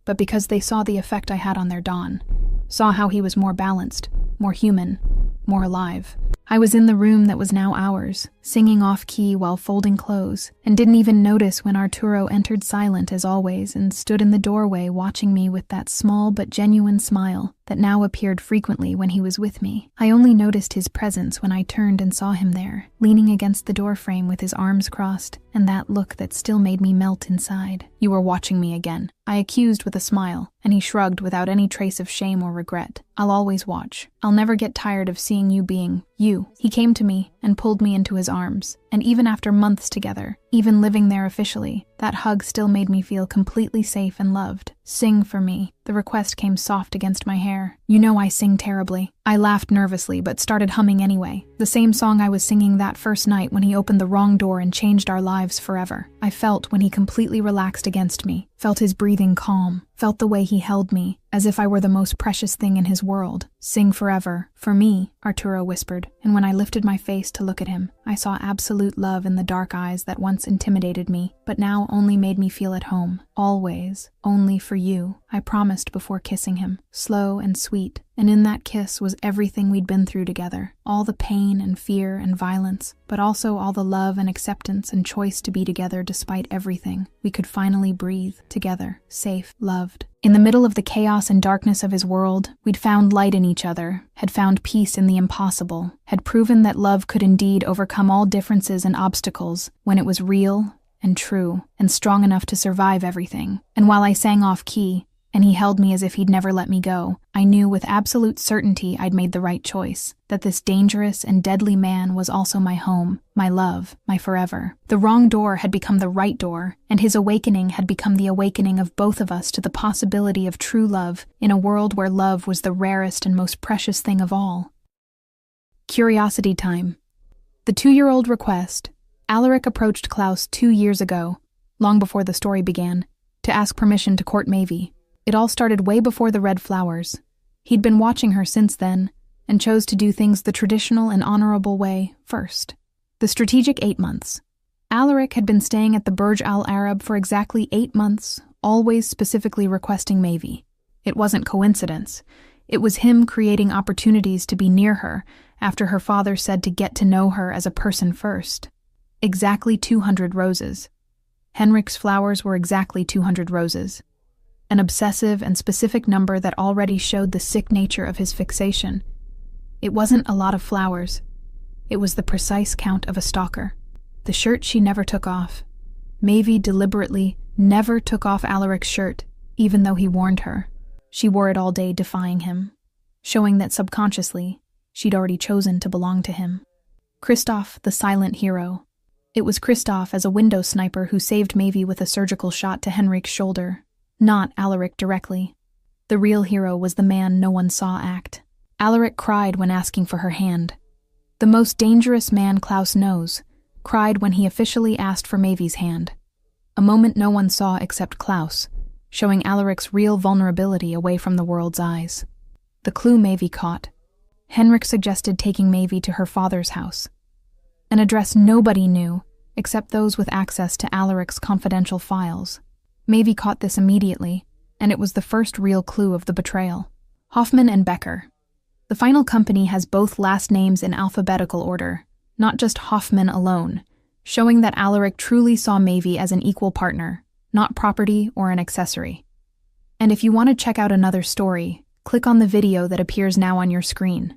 but because they saw the effect I had on their Don, saw how he was more balanced, more human, more alive. I was in the room that was now ours, singing off-key while folding clothes, and didn't even notice when Arturo entered silent as always and stood in the doorway watching me with that small but genuine smile that now appeared frequently when he was with me. I only noticed his presence when I turned and saw him there, leaning against the doorframe with his arms crossed, and that look that still made me melt inside. "You were watching me again," I accused with a smile, and he shrugged without any trace of shame or regret. "I'll always watch. I'll never get tired of seeing you being you." He came to me and pulled me into his arms, and even after months together, even living there officially, that hug still made me feel completely safe and loved. "Sing for me." The request came soft against my hair. "You know I sing terribly." I laughed nervously but started humming anyway, the same song I was singing that first night when he opened the wrong door and changed our lives forever. I felt when he completely relaxed against me, felt his breathing calm, felt the way he held me, as if I were the most precious thing in his world. "Sing forever, for me," Arturo whispered, and when I lifted my face to look at him, I saw absolute love in the dark eyes that once intimidated me, but now only made me feel at home. "Always, only for you," I promised before kissing him, slow and sweet, and in that kiss was everything we'd been through together, all the pain and fear and violence, but also all the love and acceptance and choice to be together despite everything. We could finally breathe, together, safe, loved. In the middle of the chaos and darkness of his world, we'd found light in each other, had found peace in the impossible, had proven that love could indeed overcome all differences and obstacles when it was real and true and strong enough to survive everything. And while I sang off-key, and he held me as if he'd never let me go, I knew with absolute certainty I'd made the right choice, that this dangerous and deadly man was also my home, my love, my forever. The wrong door had become the right door, and his awakening had become the awakening of both of us to the possibility of true love in a world where love was the rarest and most precious thing of all. Curiosity time. The 2-year-old request. Alaric approached Klaus 2 years ago, long before the story began, to ask permission to court Maeve. It all started way before the red flowers. He'd been watching her since then, and chose to do things the traditional and honorable way first. The strategic 8 months. Alaric had been staying at the Burj Al Arab for exactly 8 months, always specifically requesting Maeve. It wasn't coincidence. It was him creating opportunities to be near her after her father said to get to know her as a person first. Exactly 200 roses. Henrik's flowers were exactly 200 roses. An obsessive and specific number that already showed the sick nature of his fixation. It wasn't a lot of flowers. It was the precise count of a stalker. The shirt she never took off. Maeve deliberately never took off Alaric's shirt, even though he warned her. She wore it all day, defying him, showing that subconsciously she'd already chosen to belong to him. Kristoff, the silent hero. It was Kristoff as a window sniper who saved Maeve with a surgical shot to Henrik's shoulder, not Alaric directly. The real hero was the man no one saw act. Alaric cried when asking for her hand. The most dangerous man Klaus knows cried when he officially asked for Maeve's hand. A moment no one saw except Klaus, showing Alaric's real vulnerability away from the world's eyes. The clue Maeve caught. Henrik suggested taking Maeve to her father's house, an address nobody knew except those with access to Alaric's confidential files. Maeve caught this immediately, and it was the first real clue of the betrayal. Hoffman and Becker. The final company has both last names in alphabetical order, not just Hoffman alone, showing that Alaric truly saw Maeve as an equal partner, not property or an accessory. And if you want to check out another story, click on the video that appears now on your screen.